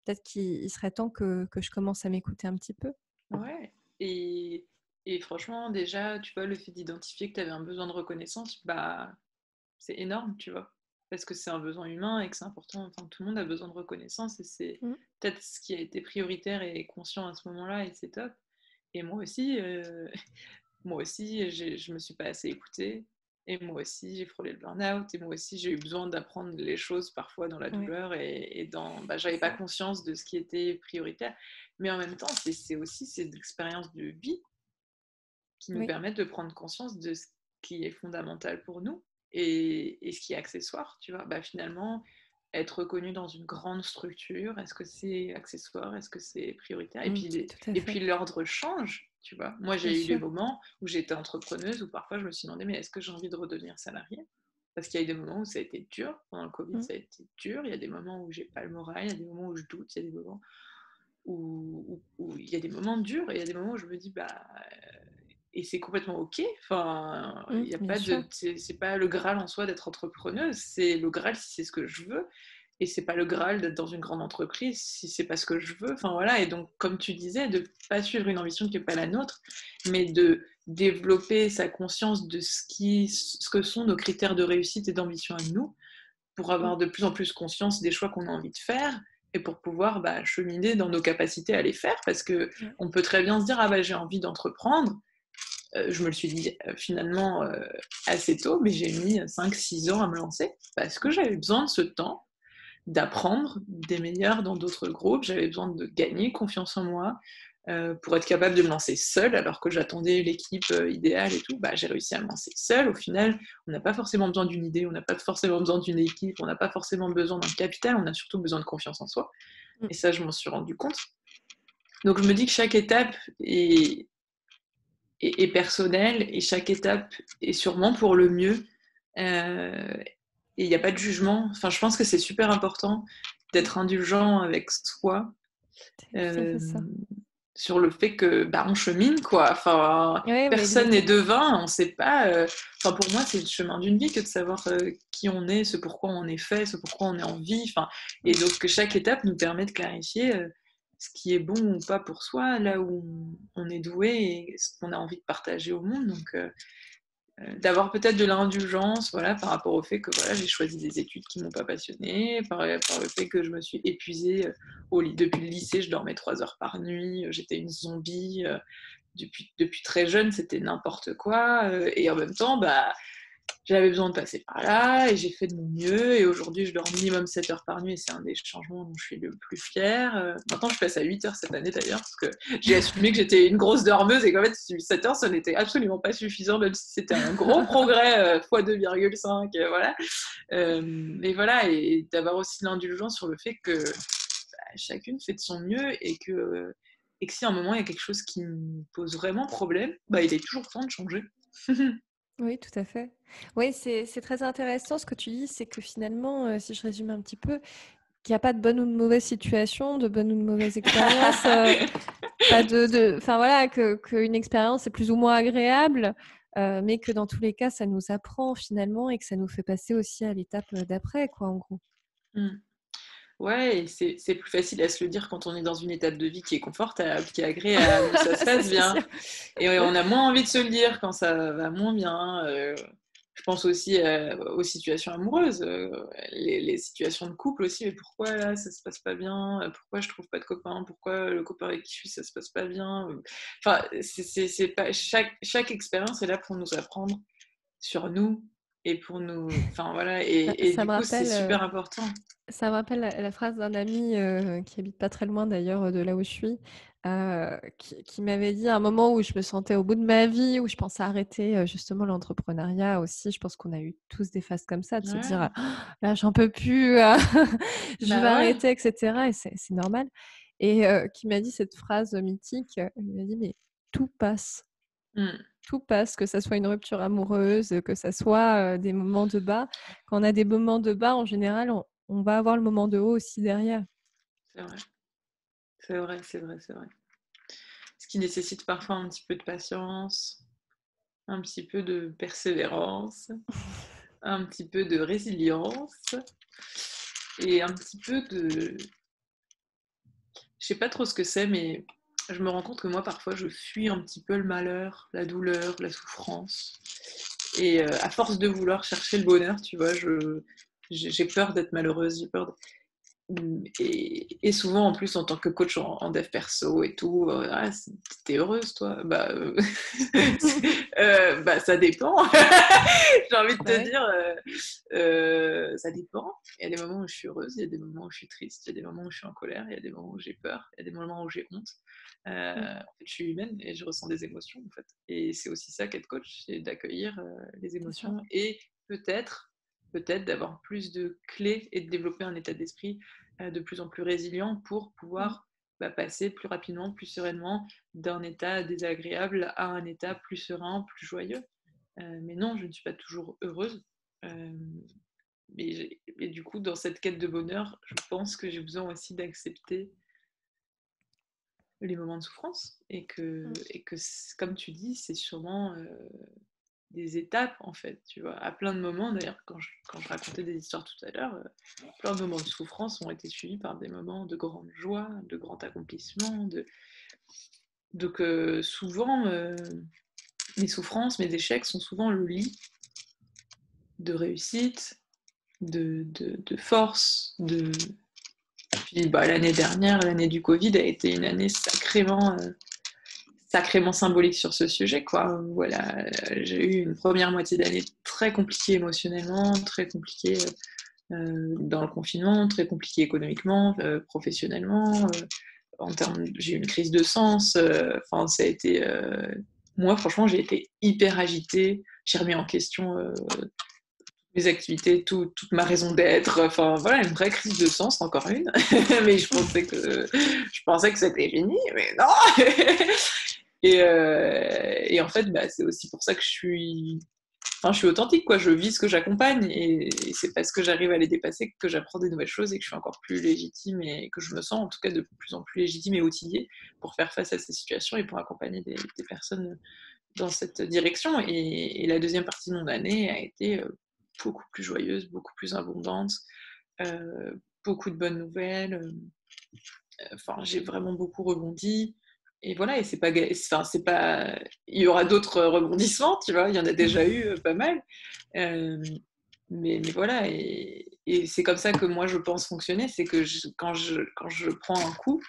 peut-être qu'il serait temps que je commence à m'écouter un petit peu. Ouais. Et franchement, déjà, tu vois, le fait d'identifier que tu avais un besoin de reconnaissance, bah, c'est énorme, tu vois. Parce que c'est un besoin humain et que c'est important. Enfin, tout le monde a besoin de reconnaissance et c'est Mm. peut-être ce qui a été prioritaire et conscient à ce moment-là et c'est top. et moi aussi je me suis pas assez écoutée. Et moi aussi, j'ai frôlé le burn-out. Et moi aussi, j'ai eu besoin d'apprendre les choses parfois dans la Oui, douleur et dans. Bah, c'est j'avais pas ça. conscience de ce qui était prioritaire. Mais en même temps, c'est aussi ces expériences de vie qui nous Oui. permettent de prendre conscience de ce qui est fondamental pour nous et ce qui est accessoire. Tu vois, bah, finalement, être reconnu dans une grande structure, est-ce que c'est accessoire, est-ce que c'est prioritaire Tout à et fait. puis l'ordre change. Tu vois, moi Bien j'ai eu des sûr. moments où j'étais entrepreneuse où parfois je me suis demandé mais est-ce que j'ai envie de redevenir salariée? Parce qu'il y a eu des moments où ça a été dur, pendant le Covid Mm. ça a été dur, il y a des moments où j'ai pas le moral, il y a des moments où je doute, il y a des moments où il y a des moments durs et il y a des moments où je me dis bah et c'est complètement ok. Enfin, il y a Bien pas sûr. de, c'est pas le Graal en soi d'être entrepreneuse. C'est le Graal si c'est ce que je veux, et c'est pas le Graal d'être dans une grande entreprise si c'est pas ce que je veux. Enfin voilà. Et donc, comme tu disais, de pas suivre une ambition qui est pas la nôtre, mais de développer sa conscience de ce que sont nos critères de réussite et d'ambition à nous, pour Mm. avoir de plus en plus conscience des choix qu'on a envie de faire et pour pouvoir cheminer dans nos capacités à les faire, parce que Ouais. on peut très bien se dire ah bah j'ai envie d'entreprendre. Je me le suis dit finalement assez tôt, mais j'ai mis 5-6 ans à me lancer parce que j'avais besoin de ce temps, d'apprendre des meilleurs dans d'autres groupes, j'avais besoin de gagner confiance en moi pour être capable de me lancer seule alors que j'attendais l'équipe idéale et tout. Bah, j'ai réussi à me lancer seule. Au final, on n'a pas forcément besoin d'une idée, on n'a pas forcément besoin d'une équipe, on n'a pas forcément besoin d'un capital, on a surtout besoin de confiance en soi. Mm. Et ça, je m'en suis rendu compte. Donc je me dis que chaque étape est personnelle et chaque étape est sûrement pour le mieux. Et il n'y a pas de jugement. Enfin, je pense que c'est super important Mm. d'être indulgent avec soi C'est tout à euh, fait ça. sur le fait que bah, on chemine quoi. Enfin, Oui, mais personne n'est exactement. devin, on sait pas. Enfin, pour moi, c'est le chemin d'une vie que de savoir qui on est, ce pourquoi on est fait, ce pourquoi on est en vie. Enfin, et Mm. donc que chaque étape nous permet de clarifier ce qui est bon ou pas pour soi, là où on est doué et ce qu'on a envie de partager au monde. Donc d'avoir peut-être de l'indulgence voilà, par rapport au fait que voilà, j'ai choisi des études qui ne m'ont pas passionnée, par le fait que je me suis épuisée au lit. Depuis le lycée, je dormais 3 heures par nuit, j'étais une zombie. Depuis très jeune, c'était n'importe quoi. Et en même temps, bah, j'avais besoin de passer par là et j'ai fait de mon mieux. Et aujourd'hui, je dors minimum 7 heures par nuit et c'est un des changements dont je suis le plus fière. Maintenant, je passe à 8 heures cette année d'ailleurs parce que j'ai assumé que j'étais une grosse dormeuse et qu'en fait, 7 heures, ça n'était absolument pas suffisant, même si c'était un gros progrès x 2,5. Voilà. Mais voilà, et d'avoir aussi l'indulgence sur le fait que chacune fait de son mieux et que si à un moment il y a quelque chose qui me pose vraiment problème, bah, il est toujours temps de changer. Oui, tout à fait. Oui, c'est très intéressant ce que tu dis, c'est que finalement, si je résume un petit peu, qu'il n'y a pas de bonne ou de mauvaise situation, de bonne ou de mauvaise expérience, pas enfin voilà, qu'une expérience est plus ou moins agréable, mais que dans tous les cas, ça nous apprend finalement et que ça nous fait passer aussi à l'étape d'après, quoi, en gros. Mm. Ouais, et c'est plus facile à se le dire quand on est dans une étape de vie qui est confortable, qui est agréable, où ça se Ça, passe c'est sûr. bien. Et on a moins envie de se le dire quand ça va moins bien. Je pense aussi aux situations amoureuses, les situations de couple aussi. Mais pourquoi là, ça se passe pas bien? Pourquoi je trouve pas de copain? Pourquoi le copain avec qui je suis, ça se passe pas bien? Enfin, c'est pas chaque expérience est là pour nous apprendre sur nous et pour nous. Enfin voilà. Ça, Et ça du me coup, c'est rappelle, super important. ça me rappelle la phrase d'un ami qui habite pas très loin d'ailleurs de là où je suis, qui m'avait dit à un moment où je me sentais au bout de ma vie, où je pensais arrêter justement l'entrepreneuriat aussi. Je pense qu'on a eu tous des phases comme ça, de se dire Ouais. «Ah, là j'en peux plus, je vais Bah ouais. arrêter, etc. Et c'est normal. Et qui m'a dit cette phrase mythique, il m'a dit mais tout passe. Mm. Tout passe, que ça soit une rupture amoureuse, que ça soit des moments de bas. Quand on a des moments de bas, en général, on va avoir le moment de haut aussi derrière. C'est vrai. C'est vrai, c'est vrai, c'est vrai. Ce qui nécessite parfois un petit peu de patience, un petit peu de persévérance, un petit peu de résilience et un petit peu de. Je sais pas trop ce que c'est, mais je me rends compte que moi, parfois, je fuis un petit peu le malheur, la douleur, la souffrance. Et à force de vouloir chercher le bonheur, tu vois, j'ai peur d'être malheureuse, j'ai peur. Et souvent, en plus, en tant que coach en dev perso et tout, t'es heureuse, toi? Bah, ça dépend. J'ai envie de te Ouais. dire, ça dépend. Il y a des moments où je suis heureuse, il y a des moments où je suis triste, il y a des moments où je suis en colère, il y a des moments où j'ai peur, il y a des moments où j'ai honte. Mm. En fait, je suis humaine et je ressens des émotions, en fait. Et c'est aussi ça qu'être coach, c'est d'accueillir les C'est ça. émotions et peut-être, peut-être d'avoir plus de clés et de développer un état d'esprit de plus en plus résilient pour Mm. pouvoir passer plus rapidement, plus sereinement d'un état désagréable à un état plus serein, plus joyeux. Mais non, je ne suis pas toujours heureuse. Euh, mais du coup, dans cette quête de bonheur, je pense que j'ai besoin aussi d'accepter les moments de souffrance Mm. et que comme tu dis, c'est sûrement des étapes en fait, tu vois. À plein de moments, d'ailleurs, quand je racontais des histoires tout à l'heure, plein de moments de souffrance ont été suivis par des moments de grande joie, de grand accomplissement. Donc souvent, mes souffrances, mes échecs sont souvent le lit de réussite, de force. Puis l'année dernière, l'année du Covid, a été une année sacrément symbolique sur ce sujet, quoi. Voilà, j'ai eu une première moitié d'année très compliquée émotionnellement, très compliquée dans le confinement, très compliquée économiquement, professionnellement. J'ai eu une crise de sens. Enfin, ça a été. Moi, franchement, j'ai été hyper agitée. J'ai remis en question mes activités, toute ma raison d'être. Enfin, voilà, une vraie crise de sens, encore une. Mais je pensais que c'était fini, mais non. Et en fait, c'est aussi pour ça que je suis authentique, quoi. Je vis ce que j'accompagne et c'est parce que j'arrive à les dépasser que j'apprends des nouvelles choses et que je suis encore plus légitime et que je me sens en tout cas de plus en plus légitime et outillée pour faire face à ces situations et pour accompagner des personnes dans cette direction. Et la deuxième partie de mon année a été beaucoup plus joyeuse, beaucoup plus abondante, beaucoup de bonnes nouvelles. Enfin, j'ai vraiment beaucoup rebondi. Et voilà, et c'est pas, il y aura d'autres rebondissements, tu vois, il y en a déjà eu pas mal. Euh, mais voilà, et c'est comme ça que moi je pense fonctionner, c'est que quand je prends un coup,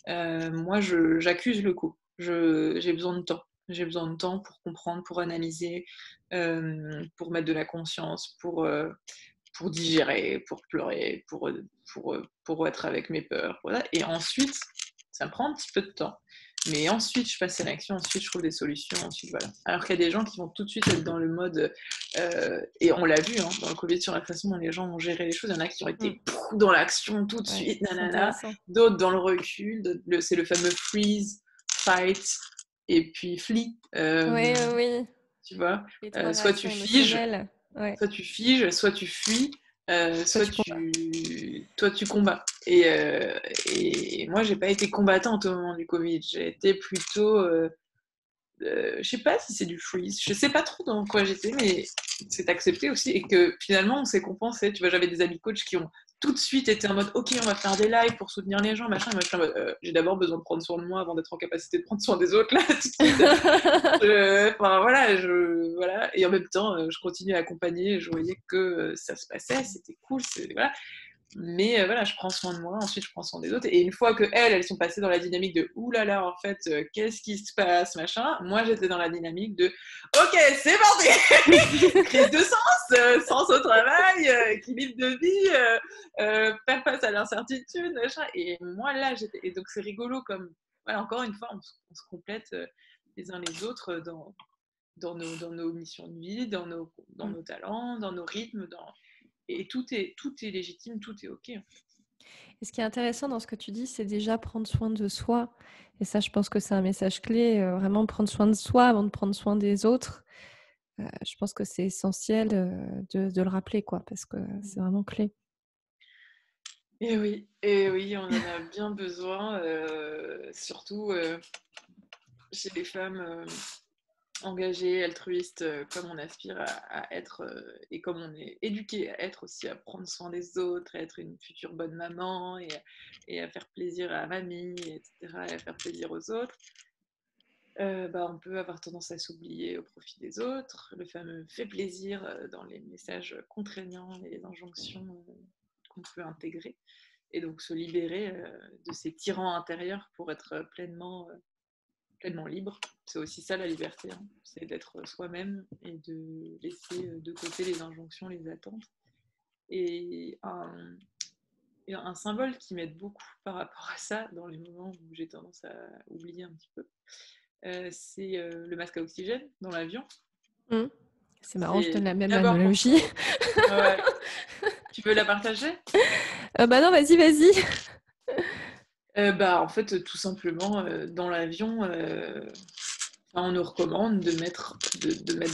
moi j'accuse le coup. J'ai besoin de temps. J'ai besoin de temps pour comprendre, pour analyser, pour mettre de la conscience, pour digérer, pour pleurer, pour être avec mes peurs. Voilà. Et ensuite, ça me prend un petit peu de temps. Mais ensuite, je passe à l'action, ensuite, je trouve des solutions, ensuite, voilà. Alors qu'il y a des gens qui vont tout de suite être dans le mode, et on l'a vu hein, dans le Covid, sur la façon dont les gens ont géré les choses, il y en a qui ont Mm. été dans l'action tout de Ouais, suite, c'est nanana, intéressant. d'autres dans le recul, c'est le fameux freeze, fight, et puis flee, Oui, oui, oui. tu vois. Les trois Soit tu réactions figes, émotionnelles. Ouais. soit tu fuis, Toi, tu combats. toi tu combats. Et moi, j'ai pas été combattante au moment du Covid. J'ai été plutôt, je sais pas si c'est du freeze, je sais pas trop dans quoi j'étais, mais c'est accepté aussi et que finalement on s'est compensé. Tu vois, j'avais des amis coachs qui ont tout de suite été en mode ok, on va faire des lives pour soutenir les gens, machin. Et moi, je suis en mode, j'ai d'abord besoin de prendre soin de moi avant d'être en capacité de prendre soin des autres là tout de suite. Enfin voilà, voilà, et en même temps, je continuais à accompagner, je voyais que ça se passait, c'était cool, voilà. Mais voilà, je prends soin de moi, ensuite je prends soin des autres. Et une fois que elles sont passées dans la dynamique de ouh là là, en fait, qu'est-ce qui se passe, machin, moi j'étais dans la dynamique de ok, c'est parti, crise de sens, sens au travail, équilibre de vie, faire face à l'incertitude, machin. Et moi là, et donc c'est rigolo comme, voilà, encore une fois, on se complète les uns les autres dans nos missions de vie, dans Mm. nos talents, dans nos rythmes, et tout est légitime, tout est OK. Et ce qui est intéressant dans ce que tu dis, c'est déjà prendre soin de soi. Et ça, je pense que c'est un message clé, vraiment prendre soin de soi avant de prendre soin des autres. Je pense que c'est essentiel de le rappeler, quoi, parce que c'est vraiment clé. Et oui, on en a bien besoin, surtout chez les femmes engagées, altruistes, comme on aspire à être et comme on est éduqué à être aussi, à prendre soin des autres, à être une future bonne maman et à faire plaisir à mamie, etc., et à faire plaisir aux autres. On peut avoir tendance à s'oublier au profit des autres, le fameux fait plaisir dans les messages contraignants et les injonctions qu'on peut intégrer. et donc se libérer de ces tyrans intérieurs pour être pleinement libre. C'est aussi ça la liberté, hein. C'est d'être soi-même et de laisser de côté les injonctions, les attentes. Et un symbole qui m'aide beaucoup par rapport à ça, dans les moments où j'ai tendance à oublier un petit peu, c'est le masque à oxygène dans l'avion. Mmh. C'est marrant, je C'est donne la même d'abord pour analogie. ouais. Tu veux la partager? Bah non, vas-y. En fait, tout simplement, dans l'avion, on nous recommande de mettre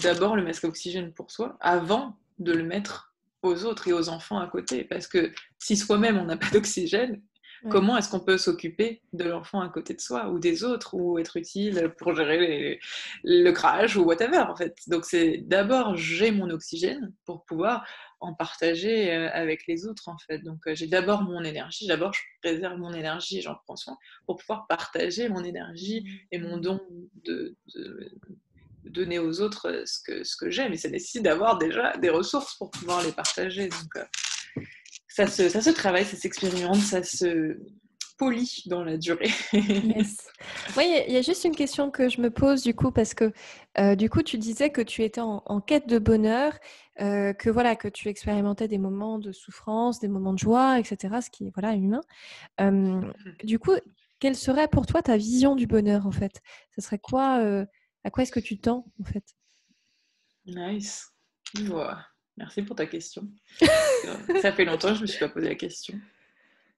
d'abord le masque à oxygène pour soi, avant de le mettre aux autres et aux enfants à côté. Parce que si soi-même on n'a pas d'oxygène, Ouais. comment est-ce qu'on peut s'occuper de l'enfant à côté de soi ou des autres ou être utile pour gérer le crash ou whatever en fait. Donc c'est d'abord j'ai mon oxygène pour pouvoir en partager avec les autres en fait. Donc j'ai d'abord mon énergie, d'abord je préserve mon énergie, j'en prends soin pour pouvoir partager mon énergie et mon don de donner aux autres ce que j'aime. Et ça nécessite d'avoir déjà des ressources pour pouvoir les partager. Donc ça se travaille, ça s'expérimente, ça se polie dans la durée. Yes. Moi, il y a juste une question que je me pose du coup, parce que du coup, tu disais que tu étais en quête de bonheur, que voilà, que tu expérimentais des moments de souffrance, des moments de joie, etc., ce qui est voilà, humain. Du coup, quelle serait pour toi ta vision du bonheur en fait? Ce serait quoi, à quoi est-ce que tu tends en fait? Nice. Wow. Merci pour ta question. Ça fait longtemps que je ne me suis pas posé la question.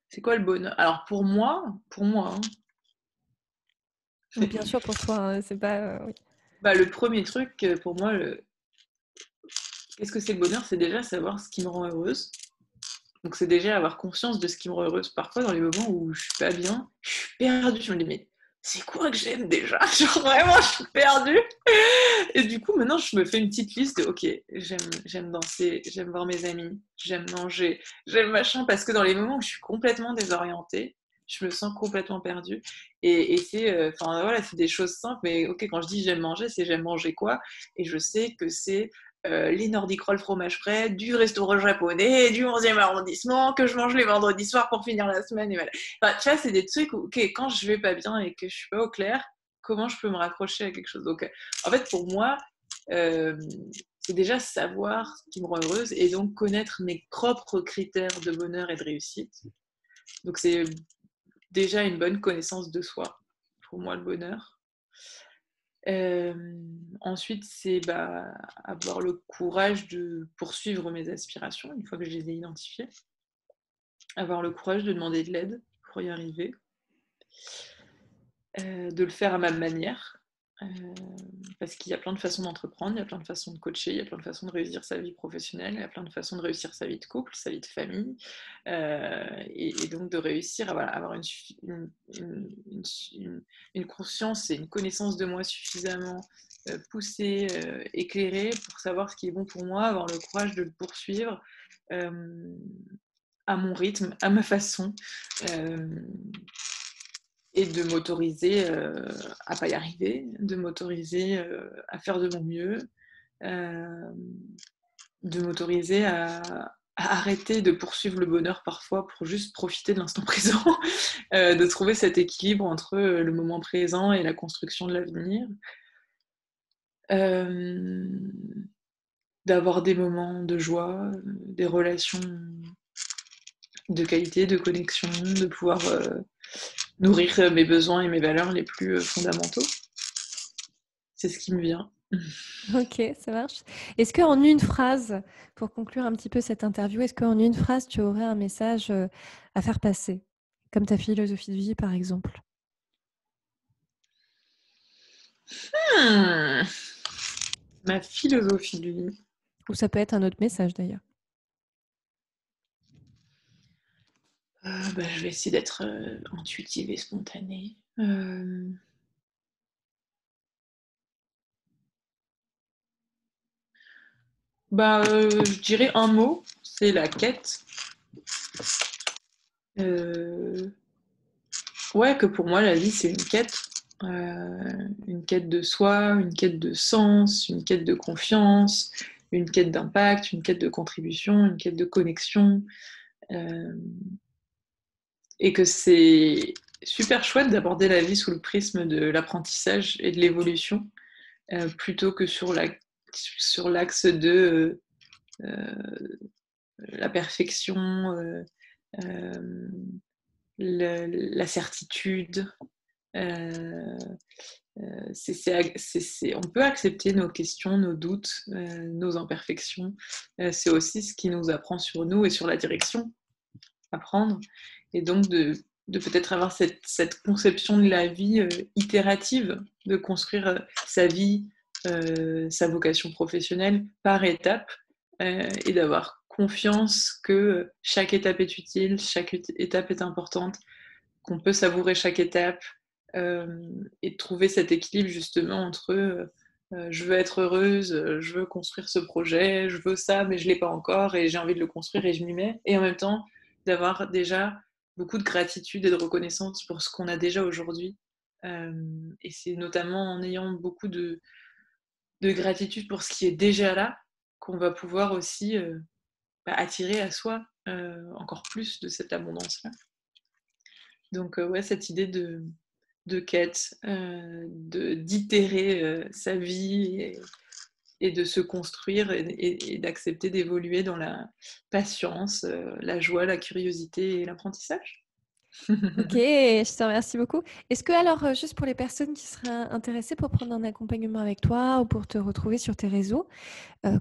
C'est quoi le bonheur? Alors pour moi, hein, Oui, bien sûr, pour toi, hein, c'est pas. Oui. le premier truc pour moi, qu'est-ce que c'est le bonheur? C'est déjà savoir ce qui me rend heureuse. Donc c'est déjà avoir conscience de ce qui me rend heureuse. Parfois, dans les moments où je suis pas bien, je suis perdue. Je me dis, mais c'est quoi que j'aime déjà? Genre vraiment, je suis perdue. Et du coup, maintenant, je me fais une petite liste de, ok, j'aime danser, j'aime voir mes amis, j'aime manger, j'aime machin, parce que dans les moments où je suis complètement désorientée, je me sens complètement perdue. Et c'est, enfin voilà, c'est des choses simples, mais ok, quand je dis j'aime manger, c'est j'aime manger quoi? Et je sais que c'est les Nordic Roll fromage frais, du restaurant japonais, du 11e arrondissement, que je mange les vendredis soirs pour finir la semaine. Et voilà. Enfin, tu vois, c'est des trucs où, ok, quand je vais pas bien et que je suis pas au clair, comment je peux me raccrocher à quelque chose? Donc, en fait, pour moi, euh, c'est déjà savoir ce qui me rend heureuse et donc connaître mes propres critères de bonheur et de réussite. Donc, c'est déjà une bonne connaissance de soi, pour moi, le bonheur. Ensuite, c'est avoir le courage de poursuivre mes aspirations une fois que je les ai identifiées. Avoir le courage de demander de l'aide pour y arriver. De le faire à ma manière. Parce qu'il y a plein de façons d'entreprendre, il y a plein de façons de coacher, il y a plein de façons de réussir sa vie professionnelle, il y a plein de façons de réussir sa vie de couple, sa vie de famille, et donc de réussir à voilà, avoir une conscience et une connaissance de moi suffisamment poussée, éclairée pour savoir ce qui est bon pour moi, avoir le courage de le poursuivre à mon rythme, à ma façon. Et de m'autoriser à pas y arriver, de m'autoriser à faire de mon mieux, euh, de m'autoriser à arrêter de poursuivre le bonheur parfois pour juste profiter de l'instant présent, de trouver cet équilibre entre le moment présent et la construction de l'avenir, d'avoir des moments de joie, des relations de qualité, de connexion, de pouvoir nourrir mes besoins et mes valeurs les plus fondamentaux. C'est ce qui me vient. Ok, ça marche. Est-ce qu'en une phrase, pour conclure un petit peu cette interview, est-ce qu'en une phrase, tu aurais un message à faire passer, comme ta philosophie de vie, par exemple? Ma philosophie de vie. Ou ça peut être un autre message d'ailleurs. Je vais essayer d'être intuitive et spontanée. Je dirais un mot, c'est la quête. Ouais, que pour moi, la vie, c'est une quête de soi, une quête de sens, une quête de confiance, une quête d'impact, une quête de contribution, une quête de connexion. Euh, et que c'est super chouette d'aborder la vie sous le prisme de l'apprentissage et de l'évolution, plutôt que sur l'axe de la perfection, la certitude. On peut accepter nos questions, nos doutes, nos imperfections. C'est aussi ce qui nous apprend sur nous et sur la direction à prendre. Et donc de peut-être avoir cette conception de la vie itérative, de construire sa vie, sa vocation professionnelle par étapes, et d'avoir confiance que chaque étape est utile, chaque étape est importante, qu'on peut savourer chaque étape, et de trouver cet équilibre justement entre je veux être heureuse, je veux construire ce projet, je veux ça, mais je ne l'ai pas encore et j'ai envie de le construire et je m'y mets. Et en même temps, d'avoir déjà beaucoup de gratitude et de reconnaissance pour ce qu'on a déjà aujourd'hui. Et c'est notamment en ayant beaucoup de gratitude pour ce qui est déjà là qu'on va pouvoir aussi attirer à soi encore plus de cette abondance-là. Donc ouais, cette idée de quête, d'itérer sa vie et de se construire et d'accepter d'évoluer dans la patience, la joie, la curiosité et l'apprentissage. Ok, je te remercie beaucoup. Est-ce que alors, juste pour les personnes qui seraient intéressées pour prendre un accompagnement avec toi ou pour te retrouver sur tes réseaux,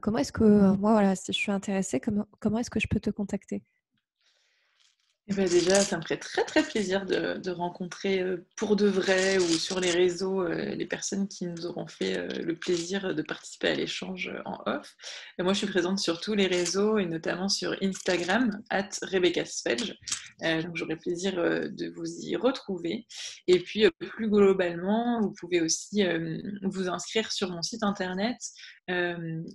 comment est-ce que, moi, voilà, si je suis intéressée, comment est-ce que je peux te contacter? Et ben déjà, ça me ferait très très plaisir de rencontrer pour de vrai ou sur les réseaux les personnes qui nous auront fait le plaisir de participer à l'échange en off. Et moi, je suis présente sur tous les réseaux et notamment sur Instagram, @RebeccaSfedge. Donc, j'aurai plaisir de vous y retrouver. Et puis, plus globalement, vous pouvez aussi vous inscrire sur mon site internet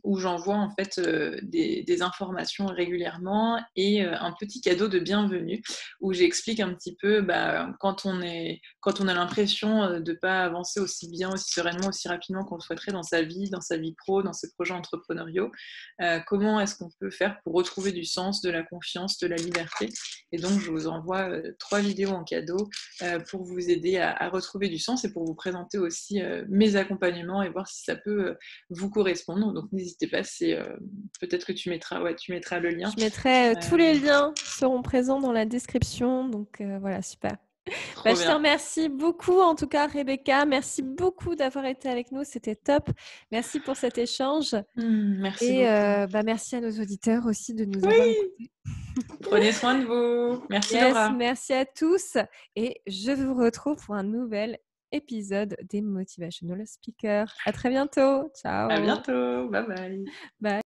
où j'envoie en fait des informations régulièrement et un petit cadeau de bienvenue où j'explique un petit peu quand on a l'impression de ne pas avancer aussi bien, aussi sereinement, aussi rapidement qu'on le souhaiterait dans sa vie pro, dans ses projets entrepreneuriaux, comment est-ce qu'on peut faire pour retrouver du sens, de la confiance, de la liberté. Et donc je vous envoie 3 vidéos en cadeau pour vous aider à retrouver du sens et pour vous présenter aussi mes accompagnements et voir si ça peut vous correspondre. Donc n'hésitez pas, peut-être que tu mettras le lien. Je mettrai tous les liens seront présents dans la description. Donc voilà, super. Trop Je te bien. remercie beaucoup, en tout cas, Rebecca. Merci beaucoup d'avoir été avec nous. C'était top. Merci pour cet échange. Merci Et beaucoup. merci à nos auditeurs aussi de nous avoir Oui, écoutés. prenez soin de vous. Merci Yes, Laura. merci à tous. Et je vous retrouve pour un nouvel épisode des Motivational Speakers. À très bientôt. À Ciao. bientôt. Bye bye. Bye.